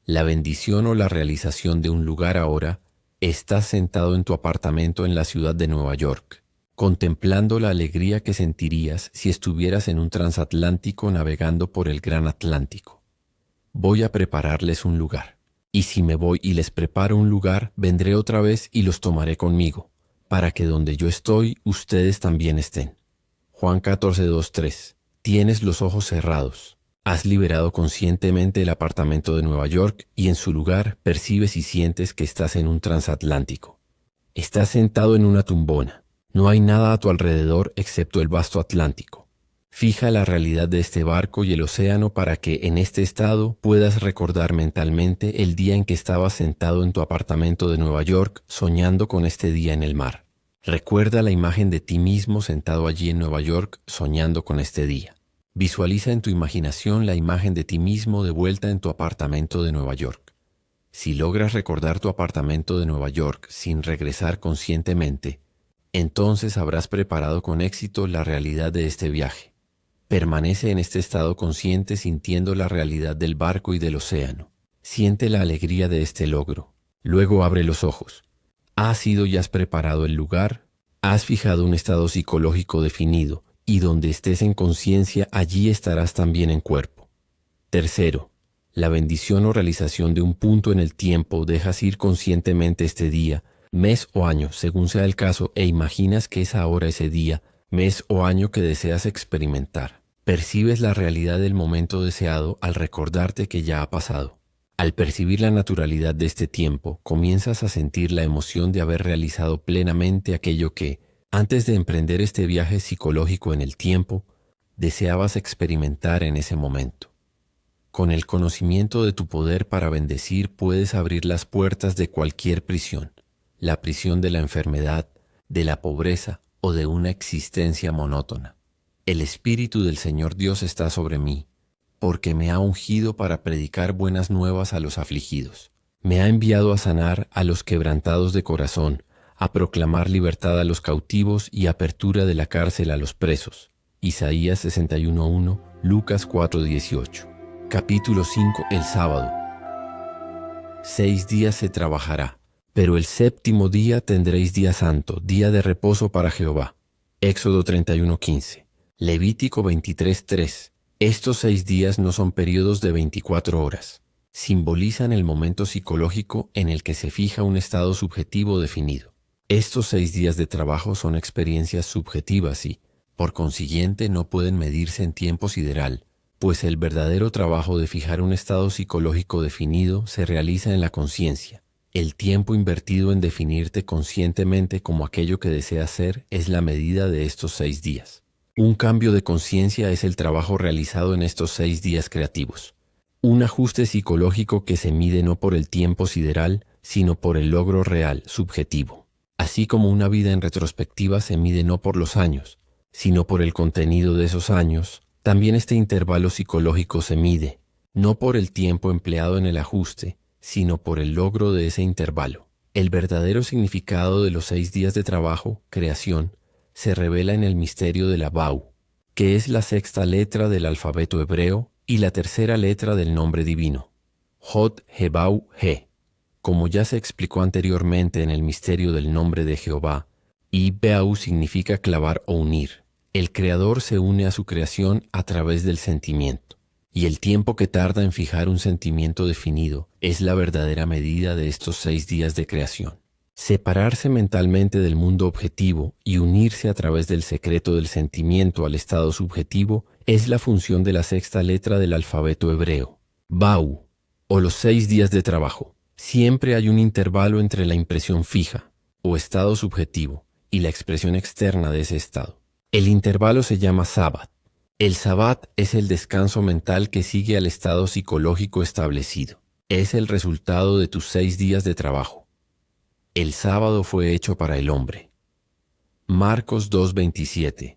la bendición o la realización de un lugar ahora. Estás sentado en tu apartamento en la ciudad de Nueva York, contemplando la alegría que sentirías si estuvieras en un transatlántico navegando por el gran Atlántico. Voy a prepararles un lugar, y si me voy y les preparo un lugar, vendré otra vez y los tomaré conmigo, para que donde yo estoy, ustedes también estén. Juan 14:2-3. Tienes los ojos cerrados. Has liberado conscientemente el apartamento de Nueva York y en su lugar percibes y sientes que estás en un transatlántico. Estás sentado en una tumbona. No hay nada a tu alrededor excepto el vasto Atlántico. Fija la realidad de este barco y el océano para que en este estado puedas recordar mentalmente el día en que estabas sentado en tu apartamento de Nueva York soñando con este día en el mar. Recuerda la imagen de ti mismo sentado allí en Nueva York soñando con este día. Visualiza en tu imaginación la imagen de ti mismo de vuelta en tu apartamento de Nueva York. Si logras recordar tu apartamento de Nueva York sin regresar conscientemente, entonces habrás preparado con éxito la realidad de este viaje. Permanece en este estado consciente sintiendo la realidad del barco y del océano. Siente la alegría de este logro. Luego abre los ojos. Has ido y has preparado el lugar. Has fijado un estado psicológico definido. Y donde estés en conciencia, allí estarás también en cuerpo. Tercero, la bendición o realización de un punto en el tiempo. Dejas ir conscientemente este día, mes o año, según sea el caso, e imaginas que es ahora ese día, mes o año que deseas experimentar. Percibes la realidad del momento deseado al recordarte que ya ha pasado. Al percibir la naturalidad de este tiempo, comienzas a sentir la emoción de haber realizado plenamente aquello que, antes de emprender este viaje psicológico en el tiempo, deseabas experimentar en ese momento. Con el conocimiento de tu poder para bendecir puedes abrir las puertas de cualquier prisión, la prisión de la enfermedad, de la pobreza o de una existencia monótona. El Espíritu del Señor Dios está sobre mí, porque me ha ungido para predicar buenas nuevas a los afligidos. Me ha enviado a sanar a los quebrantados de corazón, a proclamar libertad a los cautivos y apertura de la cárcel a los presos. Isaías 61:1, Lucas 4:18. Capítulo 5, el sábado. 6 días se trabajará, pero el séptimo día tendréis día santo, día de reposo para Jehová. Éxodo 31:15. Levítico 23:3. Estos 6 días no son periodos de 24 horas. Simbolizan el momento psicológico en el que se fija un estado subjetivo definido. Estos 6 días de trabajo son experiencias subjetivas y, por consiguiente, no pueden medirse en tiempo sideral, pues el verdadero trabajo de fijar un estado psicológico definido se realiza en la conciencia. El tiempo invertido en definirte conscientemente como aquello que deseas ser es la medida de estos 6 días. Un cambio de conciencia es el trabajo realizado en estos 6 días creativos. Un ajuste psicológico que se mide no por el tiempo sideral, sino por el logro real, subjetivo. Así como una vida en retrospectiva se mide no por los años, sino por el contenido de esos años, también este intervalo psicológico se mide, no por el tiempo empleado en el ajuste, sino por el logro de ese intervalo. El verdadero significado de los 6 días de trabajo, creación, se revela en el misterio de la Bau, que es la sexta letra del alfabeto hebreo y la tercera letra del nombre divino, Jod Hebau He. Como ya se explicó anteriormente en el misterio del nombre de Jehová, Beau significa clavar o unir. El Creador se une a su creación a través del sentimiento, y el tiempo que tarda en fijar un sentimiento definido es la verdadera medida de estos 6 días de creación. Separarse mentalmente del mundo objetivo y unirse a través del secreto del sentimiento al estado subjetivo es la función de la sexta letra del alfabeto hebreo, Bau, o los 6 días de trabajo. Siempre hay un intervalo entre la impresión fija, o estado subjetivo, y la expresión externa de ese estado. El intervalo se llama Sabbat. El Sabbat es el descanso mental que sigue al estado psicológico establecido. Es el resultado de tus 6 días de trabajo. El sábado fue hecho para el hombre. Marcos 2:27.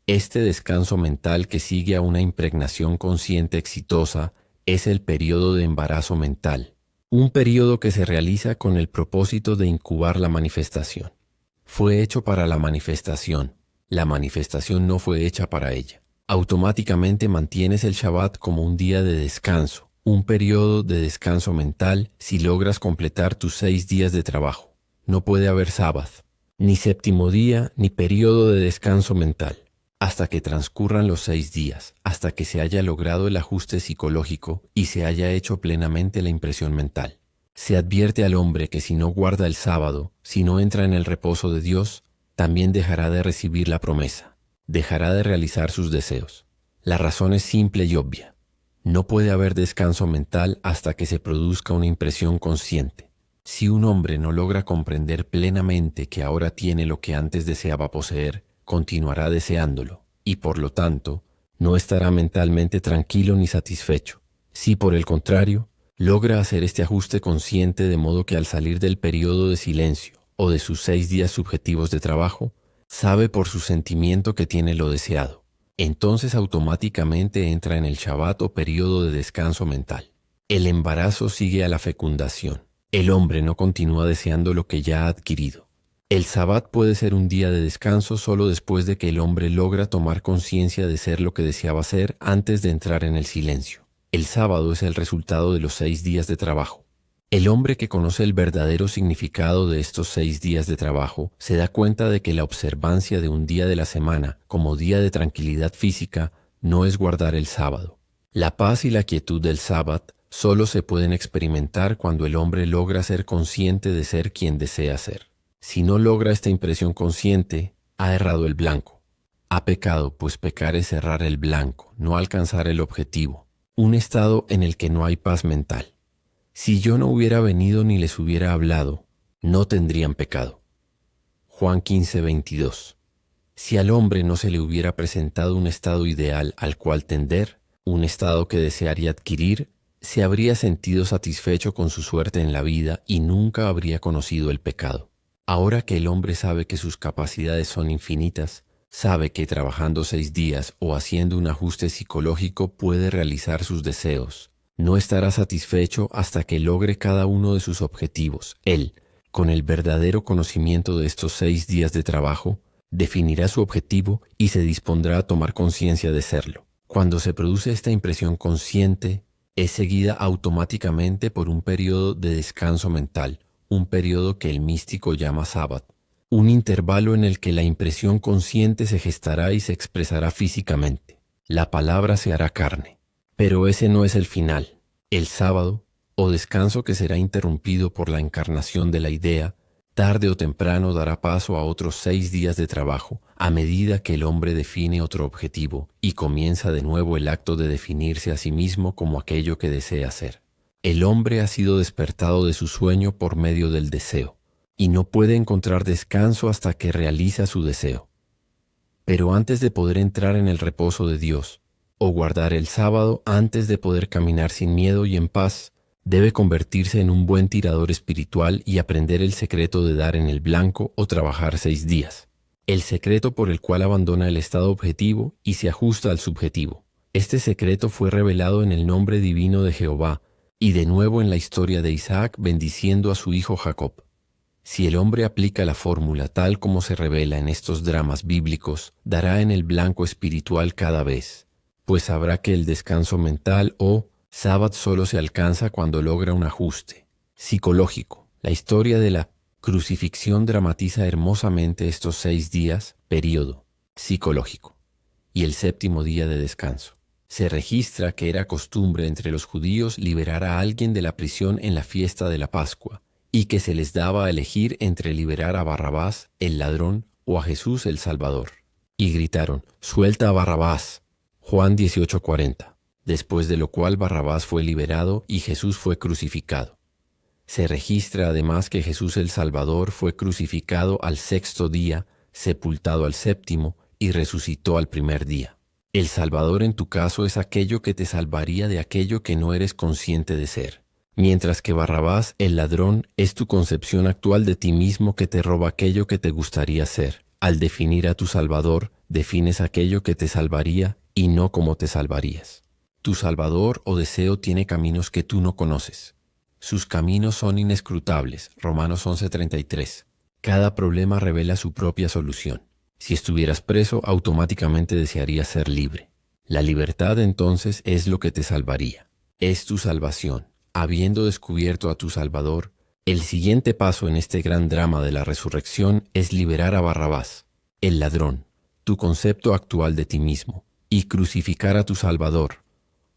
Este descanso mental que sigue a una impregnación consciente exitosa es el periodo de embarazo mental, un periodo que se realiza con el propósito de incubar la manifestación. Fue hecho para la manifestación. La manifestación no fue hecha para ella. Automáticamente mantienes el Shabbat como un día de descanso, un periodo de descanso mental si logras completar tus 6 días de trabajo. No puede haber sábado, ni séptimo día, ni periodo de descanso mental, hasta que transcurran los 6 días, hasta que se haya logrado el ajuste psicológico y se haya hecho plenamente la impresión mental. Se advierte al hombre que si no guarda el sábado, si no entra en el reposo de Dios, también dejará de recibir la promesa, dejará de realizar sus deseos. La razón es simple y obvia. No puede haber descanso mental hasta que se produzca una impresión consciente. Si un hombre no logra comprender plenamente que ahora tiene lo que antes deseaba poseer, continuará deseándolo, y por lo tanto, no estará mentalmente tranquilo ni satisfecho. Si por el contrario, logra hacer este ajuste consciente de modo que al salir del periodo de silencio o de sus 6 días subjetivos de trabajo, sabe por su sentimiento que tiene lo deseado. Entonces automáticamente entra en el Shabbat o periodo de descanso mental. El embarazo sigue a la fecundación. El hombre no continúa deseando lo que ya ha adquirido. El Sabbat puede ser un día de descanso solo después de que el hombre logra tomar conciencia de ser lo que deseaba ser antes de entrar en el silencio. El sábado es el resultado de los 6 días de trabajo. El hombre que conoce el verdadero significado de estos 6 días de trabajo se da cuenta de que la observancia de un día de la semana como día de tranquilidad física no es guardar el sábado. La paz y la quietud del sábado solo se pueden experimentar cuando el hombre logra ser consciente de ser quien desea ser. Si no logra esta impresión consciente, ha errado el blanco. Ha pecado, pues pecar es errar el blanco, no alcanzar el objetivo, un estado en el que no hay paz mental. Si yo no hubiera venido ni les hubiera hablado, no tendrían pecado. Juan 15:22. Si al hombre no se le hubiera presentado un estado ideal al cual tender, un estado que desearía adquirir, se habría sentido satisfecho con su suerte en la vida y nunca habría conocido el pecado. Ahora que el hombre sabe que sus capacidades son infinitas, sabe que trabajando 6 días o haciendo un ajuste psicológico puede realizar sus deseos. No estará satisfecho hasta que logre cada uno de sus objetivos. Él, con el verdadero conocimiento de estos 6 días de trabajo, definirá su objetivo y se dispondrá a tomar conciencia de serlo. Cuando se produce esta impresión consciente, es seguida automáticamente por un periodo de descanso mental, un periodo que el místico llama sábado, un intervalo en el que la impresión consciente se gestará y se expresará físicamente. La palabra se hará carne. Pero ese no es el final. El sábado, o descanso que será interrumpido por la encarnación de la idea, tarde o temprano dará paso a otros 6 días de trabajo, a medida que el hombre define otro objetivo y comienza de nuevo el acto de definirse a sí mismo como aquello que desea ser. El hombre ha sido despertado de su sueño por medio del deseo, y no puede encontrar descanso hasta que realiza su deseo. Pero antes de poder entrar en el reposo de Dios, o guardar el sábado antes de poder caminar sin miedo y en paz, debe convertirse en un buen tirador espiritual y aprender el secreto de dar en el blanco o trabajar 6 días. El secreto por el cual abandona el estado objetivo y se ajusta al subjetivo. Este secreto fue revelado en el nombre divino de Jehová y de nuevo en la historia de Isaac bendiciendo a su hijo Jacob. Si el hombre aplica la fórmula tal como se revela en estos dramas bíblicos, dará en el blanco espiritual cada vez, pues sabrá que el descanso mental o sábado solo se alcanza cuando logra un ajuste psicológico. La historia de la crucifixión dramatiza hermosamente estos 6 días, período psicológico, y el 7º día de descanso. Se registra que era costumbre entre los judíos liberar a alguien de la prisión en la fiesta de la Pascua, y que se les daba a elegir entre liberar a Barrabás, el ladrón, o a Jesús el Salvador. Y gritaron, «¡Suelta a Barrabás!». Juan 18:40. Después de lo cual Barrabás fue liberado y Jesús fue crucificado. Se registra además que Jesús el Salvador fue crucificado al 6º día, sepultado al 7º y resucitó al 1er día. El Salvador en tu caso es aquello que te salvaría de aquello que no eres consciente de ser. Mientras que Barrabás, el ladrón, es tu concepción actual de ti mismo que te roba aquello que te gustaría ser. Al definir a tu Salvador, defines aquello que te salvaría y no cómo te salvarías. Tu Salvador o deseo tiene caminos que tú no conoces. Sus caminos son inescrutables. Romanos 11:33. Cada problema revela su propia solución. Si estuvieras preso, automáticamente desearías ser libre. La libertad entonces es lo que te salvaría. Es tu salvación. Habiendo descubierto a tu Salvador, el siguiente paso en este gran drama de la resurrección es liberar a Barrabás, el ladrón, tu concepto actual de ti mismo, y crucificar a tu Salvador,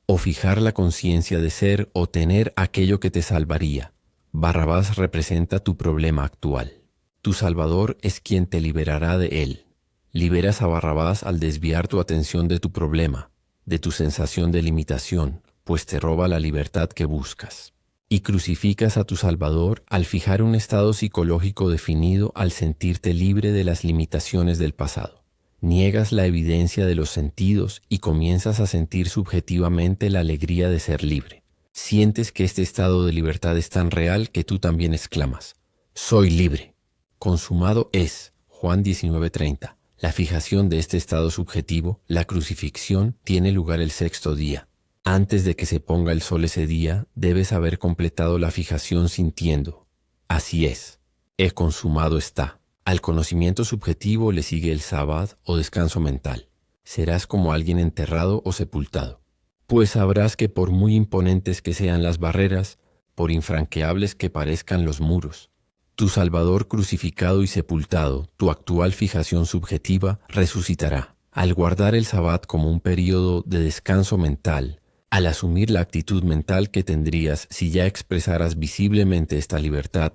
o fijar la conciencia de ser o tener aquello que te salvaría. Barrabás representa tu problema actual. Tu Salvador es quien te liberará de él. Liberas a Barrabás al desviar tu atención de tu problema, de tu sensación de limitación, pues te roba la libertad que buscas. Y crucificas a tu Salvador al fijar un estado psicológico definido al sentirte libre de las limitaciones del pasado. Niegas la evidencia de los sentidos y comienzas a sentir subjetivamente la alegría de ser libre. Sientes que este estado de libertad es tan real que tú también exclamas, «Soy libre». Consumado es, Juan 19:30. La fijación de este estado subjetivo, la crucifixión, tiene lugar el 6º día. Antes de que se ponga el sol ese día, debes haber completado la fijación sintiendo. Así es, el consumado está. Al conocimiento subjetivo le sigue el sábado o descanso mental. Serás como alguien enterrado o sepultado. Pues sabrás que por muy imponentes que sean las barreras, por infranqueables que parezcan los muros, tu Salvador crucificado y sepultado, tu actual fijación subjetiva, resucitará. Al guardar el sábado como un período de descanso mental, al asumir la actitud mental que tendrías si ya expresaras visiblemente esta libertad,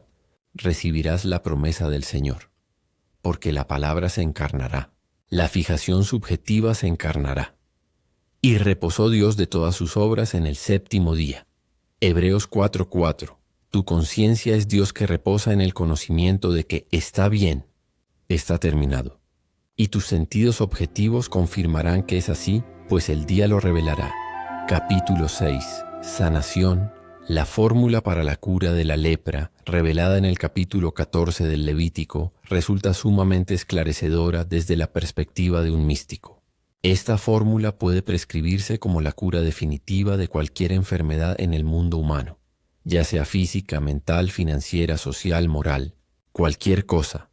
recibirás la promesa del Señor, porque la palabra se encarnará, la fijación subjetiva se encarnará. Y reposó Dios de todas sus obras en el 7º día. Hebreos 4:4. Tu conciencia es Dios que reposa en el conocimiento de que está bien, está terminado. Y tus sentidos objetivos confirmarán que es así, pues el día lo revelará. Capítulo 6. Sanación. La fórmula para la cura de la lepra, revelada en el capítulo 14 del Levítico, resulta sumamente esclarecedora desde la perspectiva de un místico. Esta fórmula puede prescribirse como la cura definitiva de cualquier enfermedad en el mundo humano, ya sea física, mental, financiera, social, moral, cualquier cosa.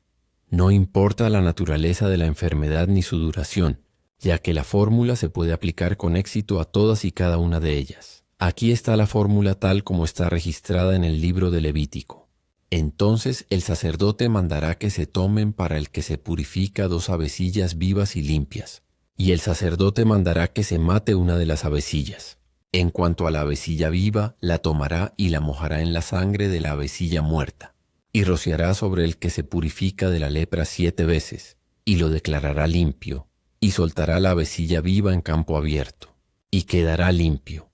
No importa la naturaleza de la enfermedad ni su duración, ya que la fórmula se puede aplicar con éxito a todas y cada una de ellas. Aquí está la fórmula tal como está registrada en el libro de Levítico. Entonces el sacerdote mandará que se tomen para el que se purifica 2 avecillas vivas y limpias, y el sacerdote mandará que se mate una de las avecillas. En cuanto a la avecilla viva, la tomará y la mojará en la sangre de la avecilla muerta, y rociará sobre el que se purifica de la lepra 7 veces, y lo declarará limpio, y soltará la avecilla viva en campo abierto, y quedará limpio.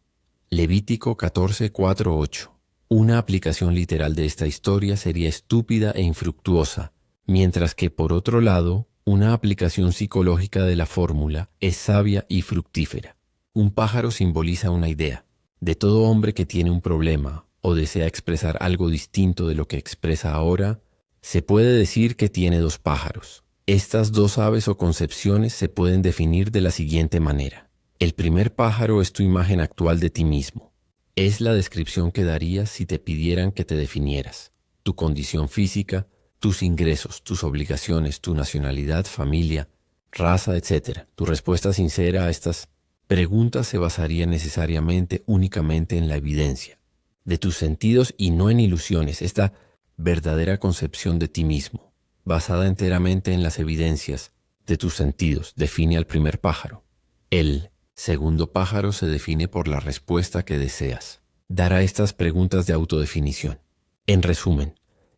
Levítico 14, 4, 8. Una aplicación literal de esta historia sería estúpida e infructuosa, mientras que, por otro lado, una aplicación psicológica de la fórmula es sabia y fructífera. Un pájaro simboliza una idea. De todo hombre que tiene un problema o desea expresar algo distinto de lo que expresa ahora, se puede decir que tiene 2 pájaros. Estas 2 aves o concepciones se pueden definir de la siguiente manera. El primer pájaro es tu imagen actual de ti mismo. Es la descripción que darías si te pidieran que te definieras. Tu condición física, tus ingresos, tus obligaciones, tu nacionalidad, familia, raza, etc. Tu respuesta sincera a estas preguntas se basaría necesariamente únicamente en la evidencia de tus sentidos y no en ilusiones. Esta verdadera concepción de ti mismo, basada enteramente en las evidencias de tus sentidos, define al primer pájaro. El segundo pájaro se define por la respuesta que deseas dar a estas preguntas de autodefinición. En resumen,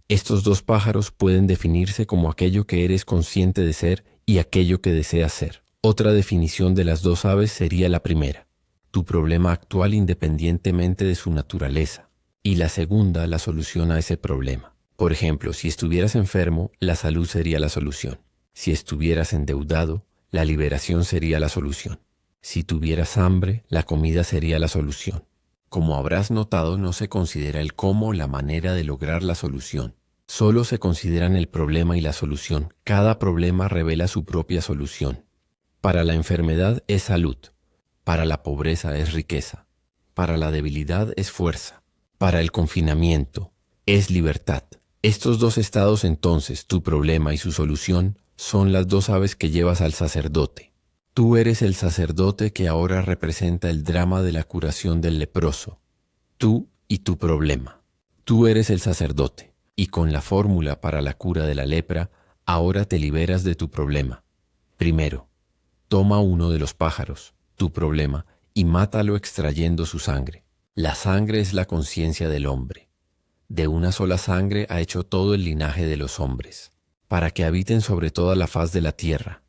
estos 2 pájaros pueden definirse como aquello que eres consciente de ser y aquello que deseas ser. Otra definición de las 2 aves sería la primera, tu problema actual independientemente de su naturaleza, y la segunda, la solución a ese problema. Por ejemplo, si estuvieras enfermo, la salud sería la solución. Si estuvieras endeudado, la liberación sería la solución. Si tuvieras hambre, la comida sería la solución. Como habrás notado, no se considera el cómo, la manera de lograr la solución. Solo se consideran el problema y la solución. Cada problema revela su propia solución. Para la enfermedad es salud, para la pobreza es riqueza, para la debilidad es fuerza, para el confinamiento es libertad. Estos 2 estados entonces, tu problema y su solución, son las 2 aves que llevas al sacerdote. Tú eres el sacerdote que ahora representa el drama de la curación del leproso. Tú y tu problema. Tú eres el sacerdote, y con la fórmula para la cura de la lepra, ahora te liberas de tu problema. Primero, toma uno de los pájaros, tu problema, y mátalo extrayendo su sangre. La sangre es la conciencia del hombre. De una sola sangre ha hecho todo el linaje de los hombres, para que habiten sobre toda la faz de la tierra.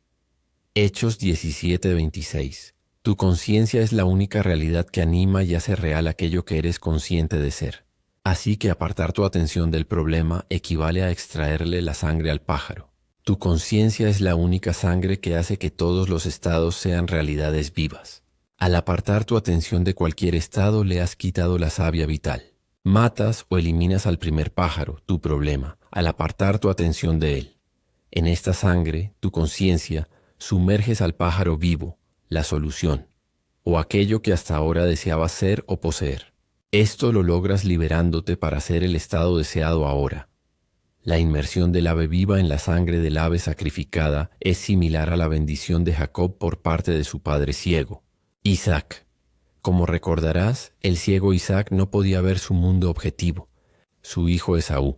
Hechos 17:26. Tu conciencia es la única realidad que anima y hace real aquello que eres consciente de ser. Así que apartar tu atención del problema equivale a extraerle la sangre al pájaro. Tu conciencia es la única sangre que hace que todos los estados sean realidades vivas. Al apartar tu atención de cualquier estado, le has quitado la savia vital. Matas o eliminas al primer pájaro, tu problema, al apartar tu atención de él. En esta sangre, tu conciencia, sumerges al pájaro vivo, la solución, o aquello que hasta ahora deseabas ser o poseer. Esto lo logras liberándote para ser el estado deseado ahora. La inmersión del ave viva en la sangre del ave sacrificada es similar a la bendición de Jacob por parte de su padre ciego, Isaac. Como recordarás, el ciego Isaac no podía ver su mundo objetivo, su hijo Esaú.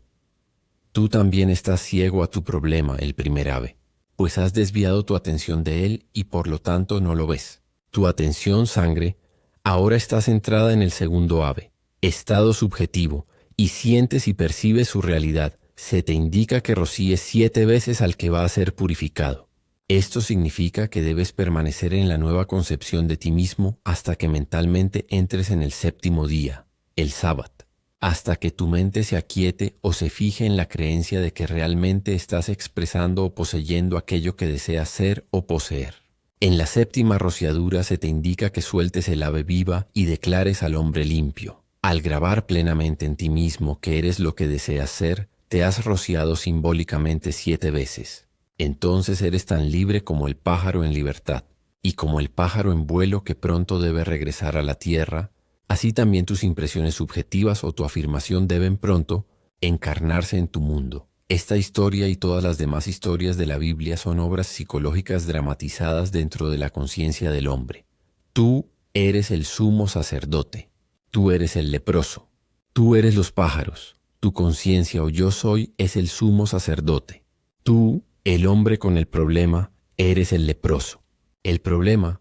Tú también estás ciego a tu problema, el primer ave, pues has desviado tu atención de él y por lo tanto no lo ves. Tu atención, sangre, ahora está centrada en el segundo ave, estado subjetivo, y sientes y percibes su realidad. Se te indica que rocíes 7 veces al que va a ser purificado. Esto significa que debes permanecer en la nueva concepción de ti mismo hasta que mentalmente entres en el 7º día, el sábado, hasta que tu mente se aquiete o se fije en la creencia de que realmente estás expresando o poseyendo aquello que deseas ser o poseer. En la 7ª rociadura se te indica que sueltes el ave viva y declares al hombre limpio. Al grabar plenamente en ti mismo que eres lo que deseas ser, te has rociado simbólicamente 7 veces. Entonces eres tan libre como el pájaro en libertad, y como el pájaro en vuelo que pronto debe regresar a la tierra, así también tus impresiones subjetivas o tu afirmación deben pronto encarnarse en tu mundo. Esta historia y todas las demás historias de la Biblia son obras psicológicas dramatizadas dentro de la conciencia del hombre. Tú eres el sumo sacerdote. Tú eres el leproso. Tú eres los pájaros. Tu conciencia o yo soy es el sumo sacerdote. Tú, el hombre con el problema, eres el leproso. El problema,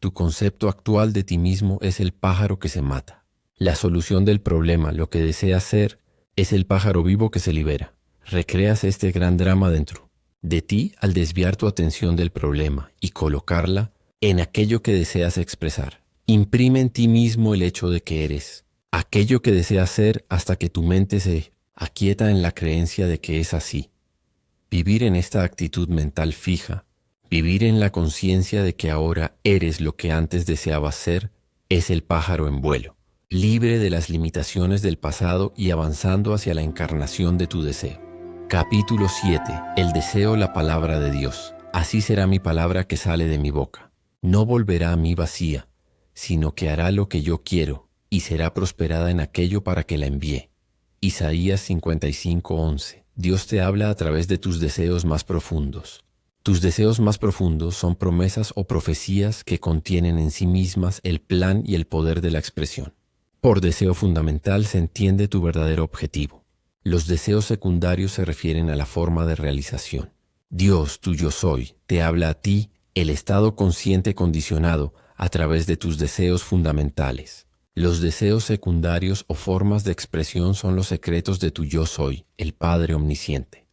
tu concepto actual de ti mismo, es el pájaro que se mata. La solución del problema, lo que deseas ser, es el pájaro vivo que se libera. Recreas este gran drama dentro de ti al desviar tu atención del problema y colocarla en aquello que deseas expresar. Imprime en ti mismo el hecho de que eres aquello que deseas ser hasta que tu mente se aquieta en la creencia de que es así. Vivir en esta actitud mental fija, vivir en la conciencia de que ahora eres lo que antes deseabas ser, es el pájaro en vuelo, libre de las limitaciones del pasado y avanzando hacia la encarnación de tu deseo. Capítulo 7. El deseo, la palabra de Dios. Así será mi palabra que sale de mi boca. No volverá a mí vacía, sino que hará lo que yo quiero, y será prosperada en aquello para que la envíe. Isaías 55:11. Dios te habla a través de tus deseos más profundos. Tus deseos más profundos son promesas o profecías que contienen en sí mismas el plan y el poder de la expresión. Por deseo fundamental se entiende tu verdadero objetivo. Los deseos secundarios se refieren a la forma de realización. Dios, tu yo soy, te habla a ti, el estado consciente condicionado, a través de tus deseos fundamentales. Los deseos secundarios o formas de expresión son los secretos de tu yo soy, el Padre omnisciente.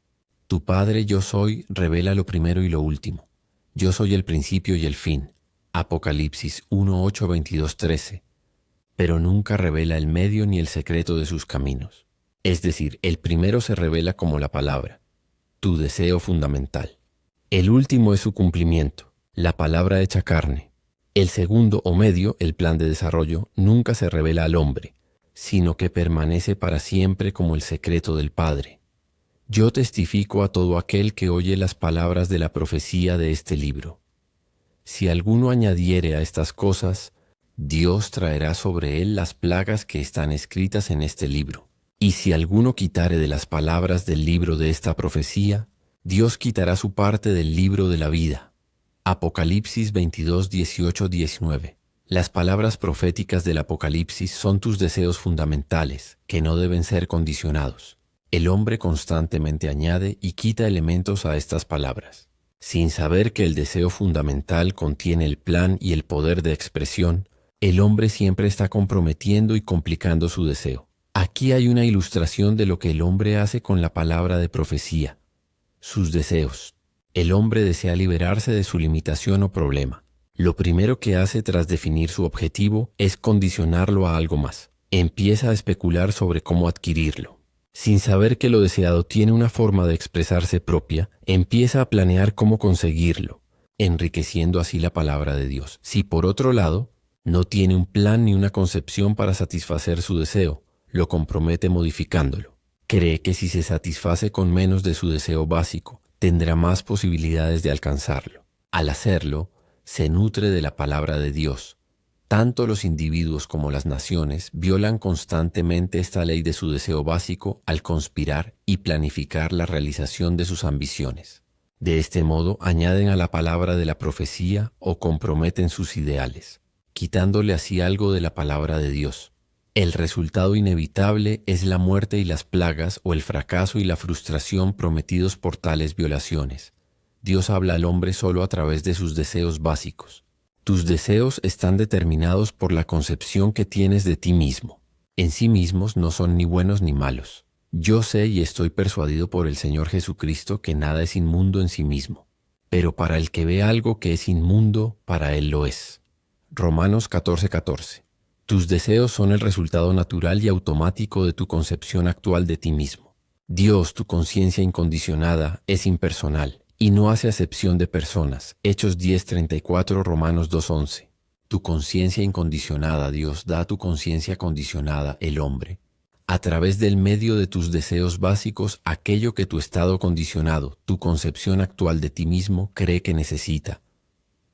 Tu Padre yo soy revela lo primero y lo último. Yo soy el principio y el fin. Apocalipsis 1:8, 22:13. Pero nunca revela el medio ni el secreto de sus caminos. Es decir, el primero se revela como la palabra, tu deseo fundamental. El último es su cumplimiento, la palabra hecha carne. El segundo o medio, el plan de desarrollo, nunca se revela al hombre, sino que permanece para siempre como el secreto del Padre. Yo testifico a todo aquel que oye las palabras de la profecía de este libro. Si alguno añadiere a estas cosas, Dios traerá sobre él las plagas que están escritas en este libro. Y si alguno quitare de las palabras del libro de esta profecía, Dios quitará su parte del libro de la vida. Apocalipsis 22, 18, 19. Las palabras proféticas del Apocalipsis son tus deseos fundamentales, que no deben ser condicionados. El hombre constantemente añade y quita elementos a estas palabras. Sin saber que el deseo fundamental contiene el plan y el poder de expresión, el hombre siempre está comprometiendo y complicando su deseo. Aquí hay una ilustración de lo que el hombre hace con la palabra de profecía. Sus deseos. El hombre desea liberarse de su limitación o problema. Lo primero que hace tras definir su objetivo es condicionarlo a algo más. Empieza a especular sobre cómo adquirirlo. Sin saber que lo deseado tiene una forma de expresarse propia, empieza a planear cómo conseguirlo, enriqueciendo así la palabra de Dios. Si por otro lado, no tiene un plan ni una concepción para satisfacer su deseo, lo compromete modificándolo. Cree que si se satisface con menos de su deseo básico, tendrá más posibilidades de alcanzarlo. Al hacerlo, se nutre de la palabra de Dios. Tanto los individuos como las naciones violan constantemente esta ley de su deseo básico al conspirar y planificar la realización de sus ambiciones. De este modo, añaden a la palabra de la profecía o comprometen sus ideales, quitándole así algo de la palabra de Dios. El resultado inevitable es la muerte y las plagas o el fracaso y la frustración prometidos por tales violaciones. Dios habla al hombre solo a través de sus deseos básicos. Tus deseos están determinados por la concepción que tienes de ti mismo. En sí mismos no son ni buenos ni malos. Yo sé y estoy persuadido por el Señor Jesucristo que nada es inmundo en sí mismo. Pero para el que ve algo que es inmundo, para él lo es. Romanos 14:14. Tus deseos son el resultado natural y automático de tu concepción actual de ti mismo. Dios, tu conciencia incondicionada, es impersonal y no hace acepción de personas. Hechos 10:34, Romanos 2:11. Tu conciencia incondicionada, Dios da a tu conciencia condicionada, el hombre, a través del medio de tus deseos básicos, aquello que tu estado condicionado, tu concepción actual de ti mismo, cree que necesita.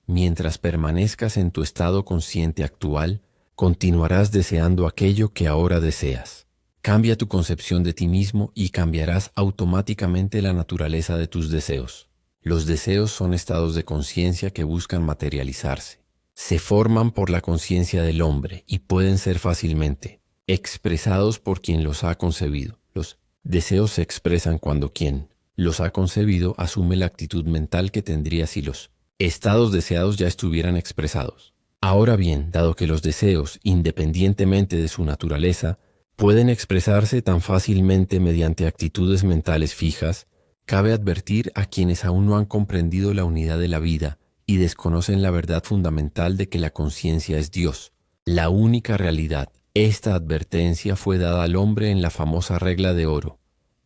Mientras permanezcas en tu estado consciente actual, continuarás deseando aquello que ahora deseas. Cambia tu concepción de ti mismo y cambiarás automáticamente la naturaleza de tus deseos. Los deseos son estados de conciencia que buscan materializarse. Se forman por la conciencia del hombre y pueden ser fácilmente expresados por quien los ha concebido. Los deseos se expresan cuando quien los ha concebido asume la actitud mental que tendría si los estados deseados ya estuvieran expresados. Ahora bien, dado que los deseos, independientemente de su naturaleza, pueden expresarse tan fácilmente mediante actitudes mentales fijas, cabe advertir a quienes aún no han comprendido la unidad de la vida y desconocen la verdad fundamental de que la conciencia es Dios, la única realidad. Esta advertencia fue dada al hombre en la famosa regla de oro: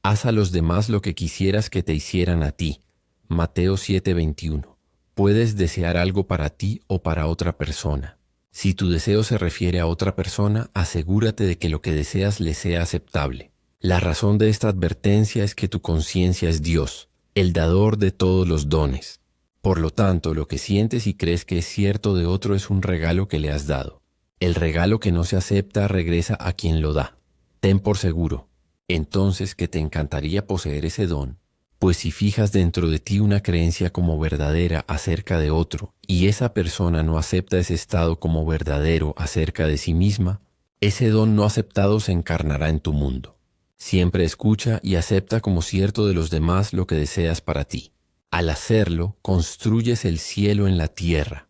haz a los demás lo que quisieras que te hicieran a ti. Mateo 7:21. Puedes desear algo para ti o para otra persona. Si tu deseo se refiere a otra persona, asegúrate de que lo que deseas le sea aceptable. La razón de esta advertencia es que tu conciencia es Dios, el dador de todos los dones. Por lo tanto, lo que sientes y crees que es cierto de otro es un regalo que le has dado. El regalo que no se acepta regresa a quien lo da. Ten por seguro, entonces, que te encantaría poseer ese don, pues si fijas dentro de ti una creencia como verdadera acerca de otro y esa persona no acepta ese estado como verdadero acerca de sí misma, ese don no aceptado se encarnará en tu mundo. Siempre escucha y acepta como cierto de los demás lo que deseas para ti. Al hacerlo, construyes el cielo en la tierra.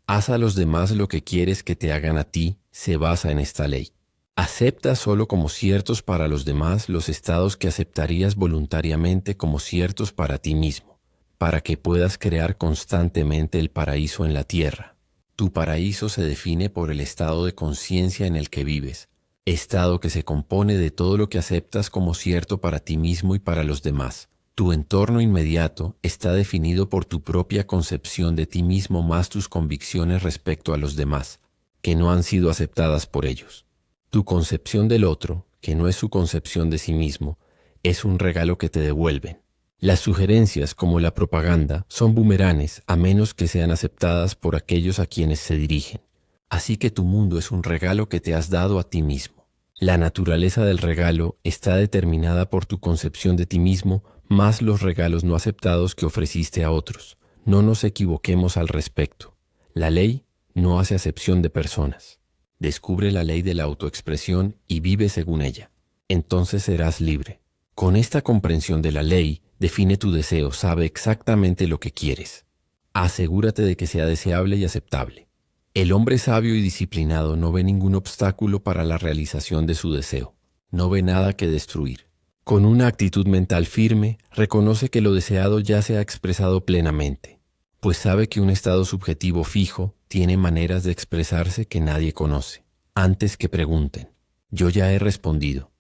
Haz a los demás lo que quieres que te hagan a ti, se basa en esta ley. Acepta solo como ciertos para los demás los estados que aceptarías voluntariamente como ciertos para ti mismo, para que puedas crear constantemente el paraíso en la tierra. Tu paraíso se define por el estado de conciencia en el que vives, estado que se compone de todo lo que aceptas como cierto para ti mismo y para los demás. Tu entorno inmediato está definido por tu propia concepción de ti mismo más tus convicciones respecto a los demás, que no han sido aceptadas por ellos. Tu concepción del otro, que no es su concepción de sí mismo, es un regalo que te devuelven. Las sugerencias, como la propaganda, son bumeranes a menos que sean aceptadas por aquellos a quienes se dirigen. Así que tu mundo es un regalo que te has dado a ti mismo. La naturaleza del regalo está determinada por tu concepción de ti mismo, más los regalos no aceptados que ofreciste a otros. No nos equivoquemos al respecto. La ley no hace acepción de personas. Descubre la ley de la autoexpresión y vive según ella. Entonces serás libre. Con esta comprensión de la ley, define tu deseo, sabe exactamente lo que quieres. Asegúrate de que sea deseable y aceptable. El hombre sabio y disciplinado no ve ningún obstáculo para la realización de su deseo. No ve nada que destruir. Con una actitud mental firme, reconoce que lo deseado ya se ha expresado plenamente, pues sabe que un estado subjetivo fijo tiene maneras de expresarse que nadie conoce. Antes que pregunten, yo ya he respondido.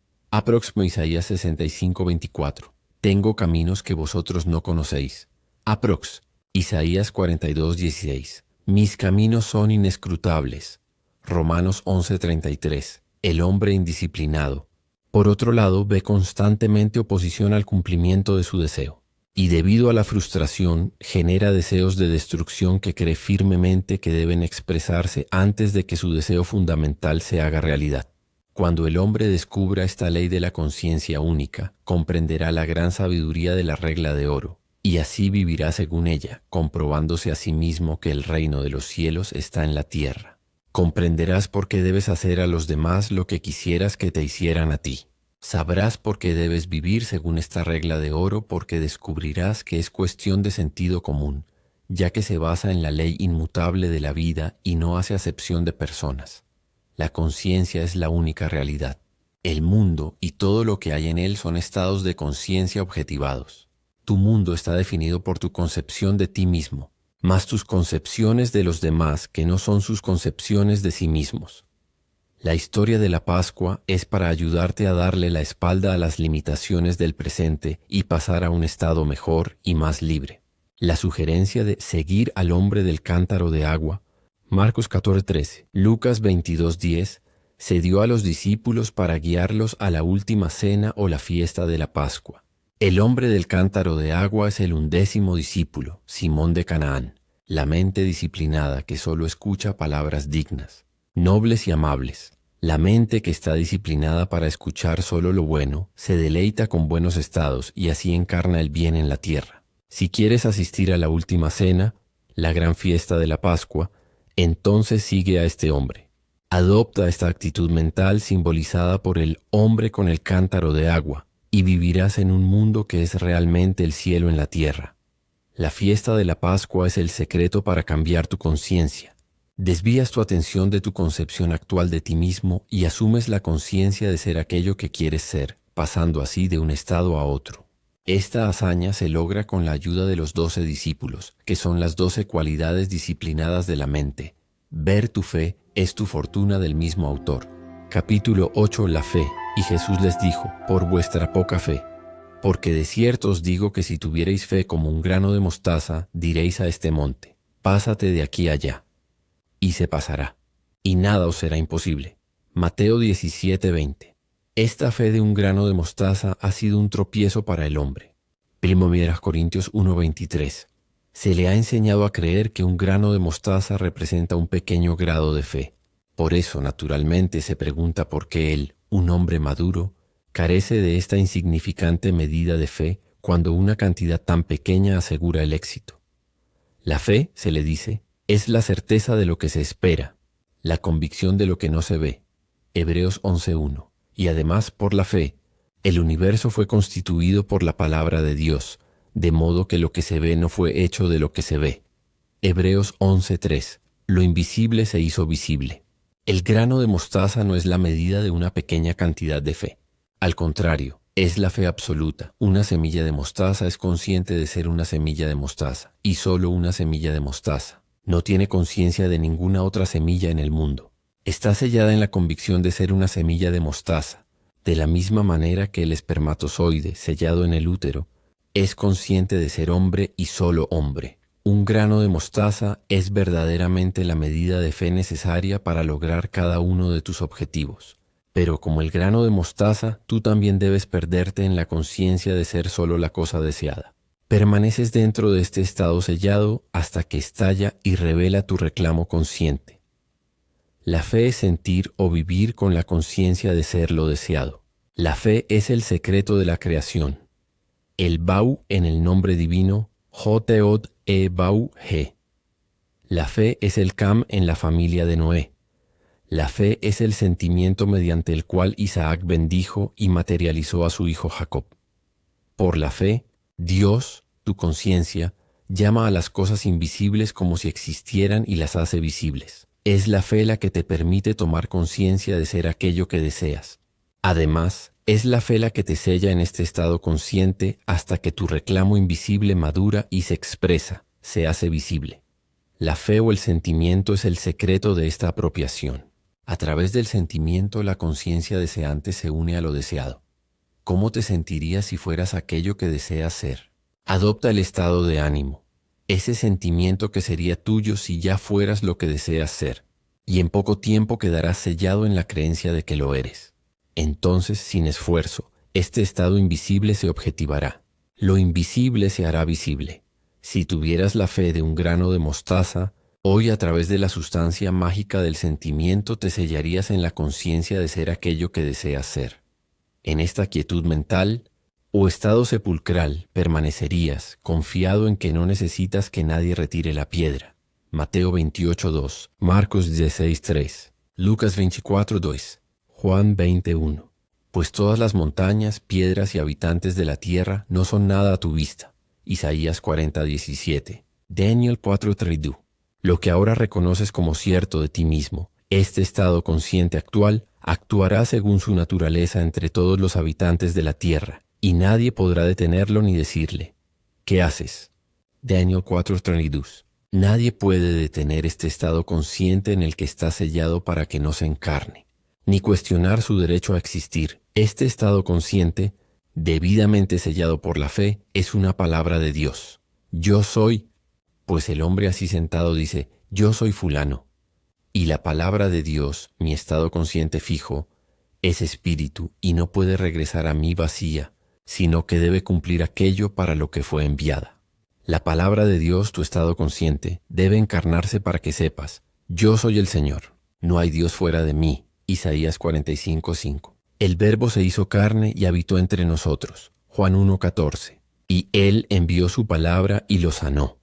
Próximo Isaías 65:24. Tengo caminos que vosotros no conocéis. Aprox. Isaías 42:16. Mis caminos son inescrutables. Romanos 11:33. El hombre indisciplinado, por otro lado, ve constantemente oposición al cumplimiento de su deseo, y debido a la frustración genera deseos de destrucción que cree firmemente que deben expresarse antes de que su deseo fundamental se haga realidad. Cuando el hombre descubra esta ley de la conciencia única, comprenderá la gran sabiduría de la regla de oro, y así vivirá según ella, comprobándose a sí mismo que el reino de los cielos está en la tierra. Comprenderás por qué debes hacer a los demás lo que quisieras que te hicieran a ti. Sabrás por qué debes vivir según esta regla de oro, porque descubrirás que es cuestión de sentido común, ya que se basa en la ley inmutable de la vida y no hace acepción de personas. La conciencia es la única realidad. El mundo y todo lo que hay en él son estados de conciencia objetivados. Tu mundo está definido por tu concepción de ti mismo, más tus concepciones de los demás que no son sus concepciones de sí mismos. La historia de la Pascua es para ayudarte a darle la espalda a las limitaciones del presente y pasar a un estado mejor y más libre. La sugerencia de seguir al hombre del cántaro de agua, Marcos 14:13, Lucas 22:10, se dio a los discípulos para guiarlos a la última cena o la fiesta de la Pascua. El hombre del cántaro de agua es el 11º discípulo, Simón de Canaán, la mente disciplinada que solo escucha palabras dignas, nobles y amables. La mente que está disciplinada para escuchar solo lo bueno, se deleita con buenos estados y así encarna el bien en la tierra. Si quieres asistir a la última cena, la gran fiesta de la Pascua, entonces sigue a este hombre. Adopta esta actitud mental simbolizada por el hombre con el cántaro de agua y vivirás en un mundo que es realmente el cielo en la tierra. La fiesta de la Pascua es el secreto para cambiar tu conciencia. Desvías tu atención de tu concepción actual de ti mismo y asumes la conciencia de ser aquello que quieres ser, pasando así de un estado a otro. Esta hazaña se logra con la ayuda de los 12 discípulos, que son las 12 cualidades disciplinadas de la mente. Ver tu fe es tu fortuna del mismo autor. Capítulo 8. La fe. Y Jesús les dijo, por vuestra poca fe. Porque de cierto os digo que si tuvierais fe como un grano de mostaza, diréis a este monte, pásate de aquí allá, y se pasará, y nada os será imposible. Mateo 17:20. Esta fe de un grano de mostaza ha sido un tropiezo para el hombre. 1 Corintios 1:23. Se le ha enseñado a creer que un grano de mostaza representa un pequeño grado de fe. Por eso, naturalmente, se pregunta por qué él, un hombre maduro, carece de esta insignificante medida de fe cuando una cantidad tan pequeña asegura el éxito. La fe, se le dice, es la certeza de lo que se espera, la convicción de lo que no se ve. Hebreos 11:1. Y además, por la fe, el universo fue constituido por la palabra de Dios, de modo que lo que se ve no fue hecho de lo que se ve. Hebreos 11:3. Lo invisible se hizo visible. El grano de mostaza no es la medida de una pequeña cantidad de fe. Al contrario, es la fe absoluta. Una semilla de mostaza es consciente de ser una semilla de mostaza, y solo una semilla de mostaza. No tiene conciencia de ninguna otra semilla en el mundo. Está sellada en la convicción de ser una semilla de mostaza, de la misma manera que el espermatozoide, sellado en el útero, es consciente de ser hombre y solo hombre. Un grano de mostaza es verdaderamente la medida de fe necesaria para lograr cada uno de tus objetivos. Pero como el grano de mostaza, tú también debes perderte en la conciencia de ser solo la cosa deseada. Permaneces dentro de este estado sellado hasta que estalla y revela tu reclamo consciente. La fe es sentir o vivir con la conciencia de ser lo deseado. La fe es el secreto de la creación. El Bau en el nombre divino, Joteot e Bau He. La fe es el Cam en la familia de Noé. La fe es el sentimiento mediante el cual Isaac bendijo y materializó a su hijo Jacob. Por la fe, Dios, tu conciencia, llama a las cosas invisibles como si existieran y las hace visibles. Es la fe la que te permite tomar conciencia de ser aquello que deseas. Además, es la fe la que te sella en este estado consciente hasta que tu reclamo invisible madura y se expresa, se hace visible. La fe o el sentimiento es el secreto de esta apropiación. A través del sentimiento, la conciencia deseante se une a lo deseado. ¿Cómo te sentirías si fueras aquello que deseas ser? Adopta el estado de ánimo, ese sentimiento que sería tuyo si ya fueras lo que deseas ser, y en poco tiempo quedarás sellado en la creencia de que lo eres. Entonces, sin esfuerzo, este estado invisible se objetivará. Lo invisible se hará visible. Si tuvieras la fe de un grano de mostaza, hoy a través de la sustancia mágica del sentimiento te sellarías en la conciencia de ser aquello que deseas ser. En esta quietud mental o estado sepulcral permanecerías, confiado en que no necesitas que nadie retire la piedra. Mateo 28:2, Marcos 16:3, Lucas 24:2, Juan 20:1. Pues todas las montañas, piedras y habitantes de la tierra no son nada a tu vista. Isaías 40:17, Daniel 4:32. Lo que ahora reconoces como cierto de ti mismo, este estado consciente actual, actuará según su naturaleza entre todos los habitantes de la tierra, y nadie podrá detenerlo ni decirle, ¿qué haces? Daniel 4:32. Nadie puede detener este estado consciente en el que está sellado para que no se encarne, ni cuestionar su derecho a existir. Este estado consciente, debidamente sellado por la fe, es una palabra de Dios. Yo soy, pues el hombre así sentado dice, yo soy fulano. Y la palabra de Dios, mi estado consciente fijo, es espíritu y no puede regresar a mí vacía, sino que debe cumplir aquello para lo que fue enviada. La palabra de Dios, tu estado consciente, debe encarnarse para que sepas, yo soy el Señor, no hay Dios fuera de mí. Isaías 45:5. El Verbo se hizo carne y habitó entre nosotros. Juan 1:14. Y Él envió su palabra y lo sanó.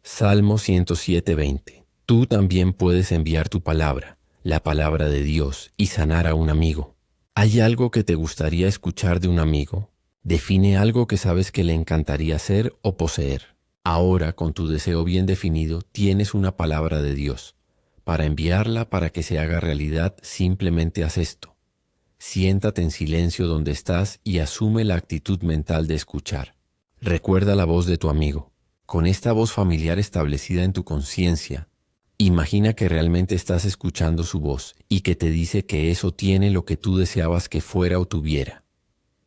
Salmo 107:20. Tú también puedes enviar tu palabra, la palabra de Dios, y sanar a un amigo. ¿Hay algo que te gustaría escuchar de un amigo? Define algo que sabes que le encantaría hacer o poseer. Ahora, con tu deseo bien definido, tienes una palabra de Dios. Para enviarla para que se haga realidad, simplemente haz esto. Siéntate en silencio donde estás y asume la actitud mental de escuchar. Recuerda la voz de tu amigo. Con esta voz familiar establecida en tu conciencia, imagina que realmente estás escuchando su voz y que te dice que eso tiene lo que tú deseabas que fuera o tuviera.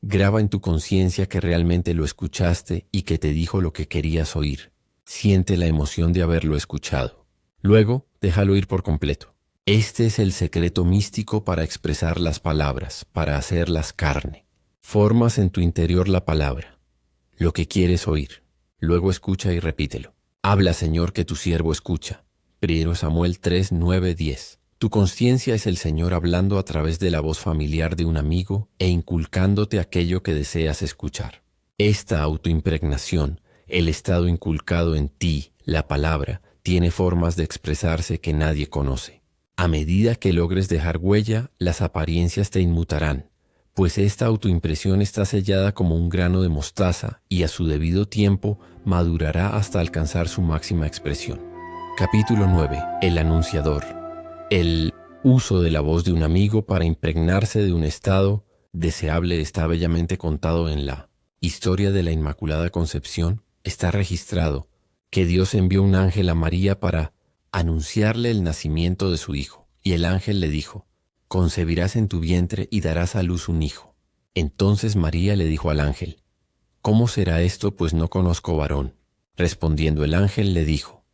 Graba en tu conciencia que realmente lo escuchaste y que te dijo lo que querías oír. Siente la emoción de haberlo escuchado. Luego, déjalo ir por completo. Este es el secreto místico para expresar las palabras, para hacerlas carne. Formas en tu interior la palabra, lo que quieres oír. Luego escucha y repítelo. Habla, Señor, que tu siervo escucha. 1 Samuel 3, 9, 10. Tu conciencia es el Señor hablando a través de la voz familiar de un amigo e inculcándote aquello que deseas escuchar. Esta autoimpregnación, el estado inculcado en ti, la palabra, tiene formas de expresarse que nadie conoce. A medida que logres dejar huella, las apariencias te inmutarán, pues esta autoimpresión está sellada como un grano de mostaza y a su debido tiempo madurará hasta alcanzar su máxima expresión. Capítulo 9. El anunciador. El uso de la voz de un amigo para impregnarse de un estado deseable está bellamente contado en la historia de la Inmaculada Concepción. Está registrado que Dios envió un ángel a María para anunciarle el nacimiento de su hijo, y el ángel le dijo: concebirás en tu vientre y darás a luz un hijo. Entonces María le dijo al ángel: ¿cómo será esto, pues no conozco varón? Respondiendo el ángel le dijo: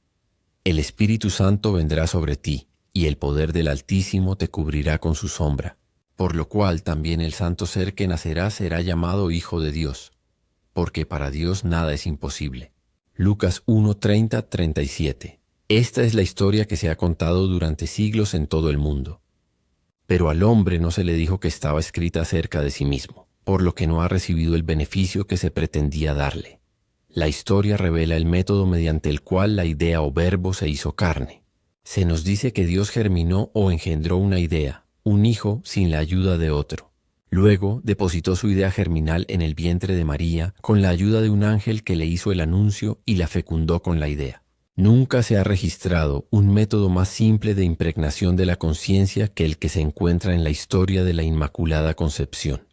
el Espíritu Santo vendrá sobre ti, y el poder del Altísimo te cubrirá con su sombra, por lo cual también el santo ser que nacerá será llamado Hijo de Dios, porque para Dios nada es imposible. Lucas 1:30-37. Esta es la historia que se ha contado durante siglos en todo el mundo. Pero al hombre no se le dijo que estaba escrita acerca de sí mismo, por lo que no ha recibido el beneficio que se pretendía darle. La historia revela el método mediante el cual la idea o verbo se hizo carne. Se nos dice que Dios germinó o engendró una idea, un hijo, sin la ayuda de otro. Luego depositó su idea germinal en el vientre de María con la ayuda de un ángel que le hizo el anuncio y la fecundó con la idea. Nunca se ha registrado un método más simple de impregnación de la conciencia que el que se encuentra en la historia de la Inmaculada Concepción.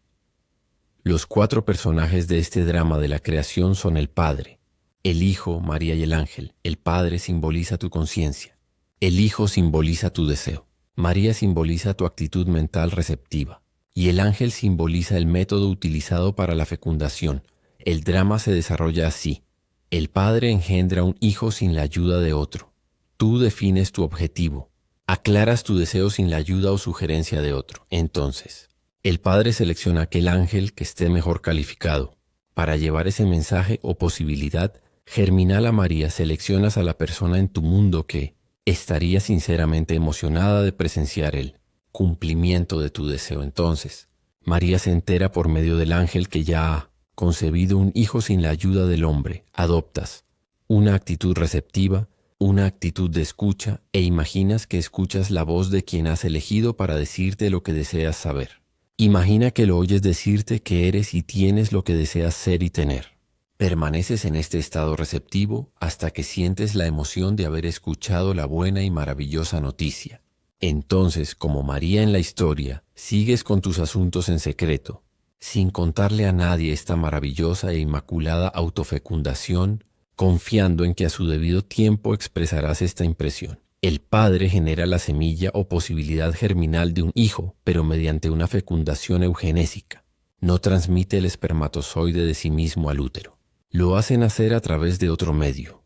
Los 4 personajes de este drama de la creación son el Padre, el Hijo, María y el ángel. El Padre simboliza tu conciencia. El Hijo simboliza tu deseo. María simboliza tu actitud mental receptiva. Y el ángel simboliza el método utilizado para la fecundación. El drama se desarrolla así. El Padre engendra un hijo sin la ayuda de otro. Tú defines tu objetivo. Aclaras tu deseo sin la ayuda o sugerencia de otro. Entonces, el Padre selecciona aquel ángel que esté mejor calificado. Para llevar ese mensaje o posibilidad germinal a María, seleccionas a la persona en tu mundo que estaría sinceramente emocionada de presenciar el cumplimiento de tu deseo. Entonces, María se entera por medio del ángel que ya ha concebido un hijo sin la ayuda del hombre. Adoptas una actitud receptiva, una actitud de escucha e imaginas que escuchas la voz de quien has elegido para decirte lo que deseas saber. Imagina que lo oyes decirte que eres y tienes lo que deseas ser y tener. Permaneces en este estado receptivo hasta que sientes la emoción de haber escuchado la buena y maravillosa noticia. Entonces, como María en la historia, sigues con tus asuntos en secreto, sin contarle a nadie esta maravillosa e inmaculada autofecundación, confiando en que a su debido tiempo expresarás esta impresión. El Padre genera la semilla o posibilidad germinal de un hijo, pero mediante una fecundación eugenésica. No transmite el espermatozoide de sí mismo al útero. Lo hace nacer a través de otro medio.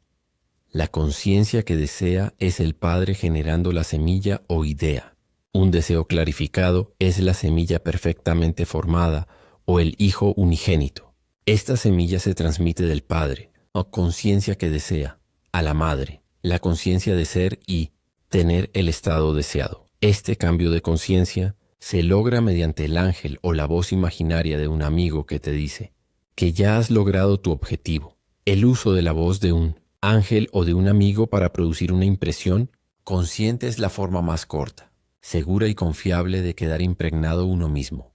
La conciencia que desea es el Padre generando la semilla o idea. Un deseo clarificado es la semilla perfectamente formada o el Hijo unigénito. Esta semilla se transmite del Padre, o conciencia que desea, a la Madre, la conciencia de ser y tener el estado deseado. Este cambio de conciencia se logra mediante el ángel o la voz imaginaria de un amigo que te dice que ya has logrado tu objetivo. El uso de la voz de un ángel o de un amigo para producir una impresión Consciente es la forma más corta, segura y confiable de quedar impregnado uno mismo.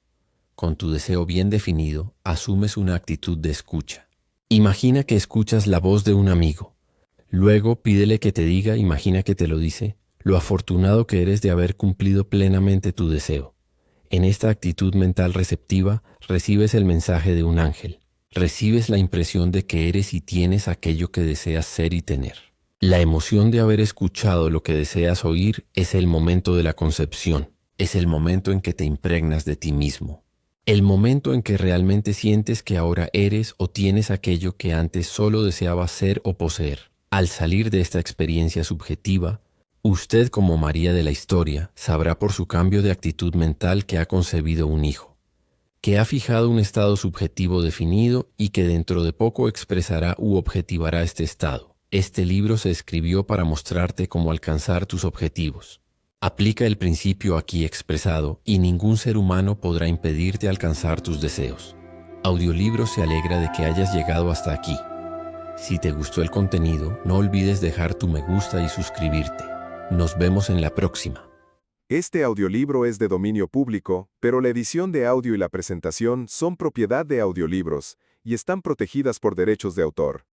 Con tu deseo bien definido, asumes una actitud de escucha. Imagina que escuchas la voz de un amigo. Luego pídele que te diga, imagina que te lo dice, lo afortunado que eres de haber cumplido plenamente tu deseo. En esta actitud mental receptiva, recibes el mensaje de un ángel. Recibes la impresión de que eres y tienes aquello que deseas ser y tener. La emoción de haber escuchado lo que deseas oír es el momento de la concepción. Es el momento en que te impregnas de ti mismo. El momento en que realmente sientes que ahora eres o tienes aquello que antes solo deseabas ser o poseer. Al salir de esta experiencia subjetiva, usted como María de la historia sabrá por su cambio de actitud mental que ha concebido un hijo, que ha fijado un estado subjetivo definido y que dentro de poco expresará u objetivará este estado. Este libro se escribió para mostrarte cómo alcanzar tus objetivos. Aplica el principio aquí expresado y ningún ser humano podrá impedirte alcanzar tus deseos. Audiolibro se alegra de que hayas llegado hasta aquí. Si te gustó el contenido, no olvides dejar tu me gusta y suscribirte. Nos vemos en la próxima. Este audiolibro es de dominio público, pero la edición de audio y la presentación son propiedad de Audiolibros y están protegidas por derechos de autor.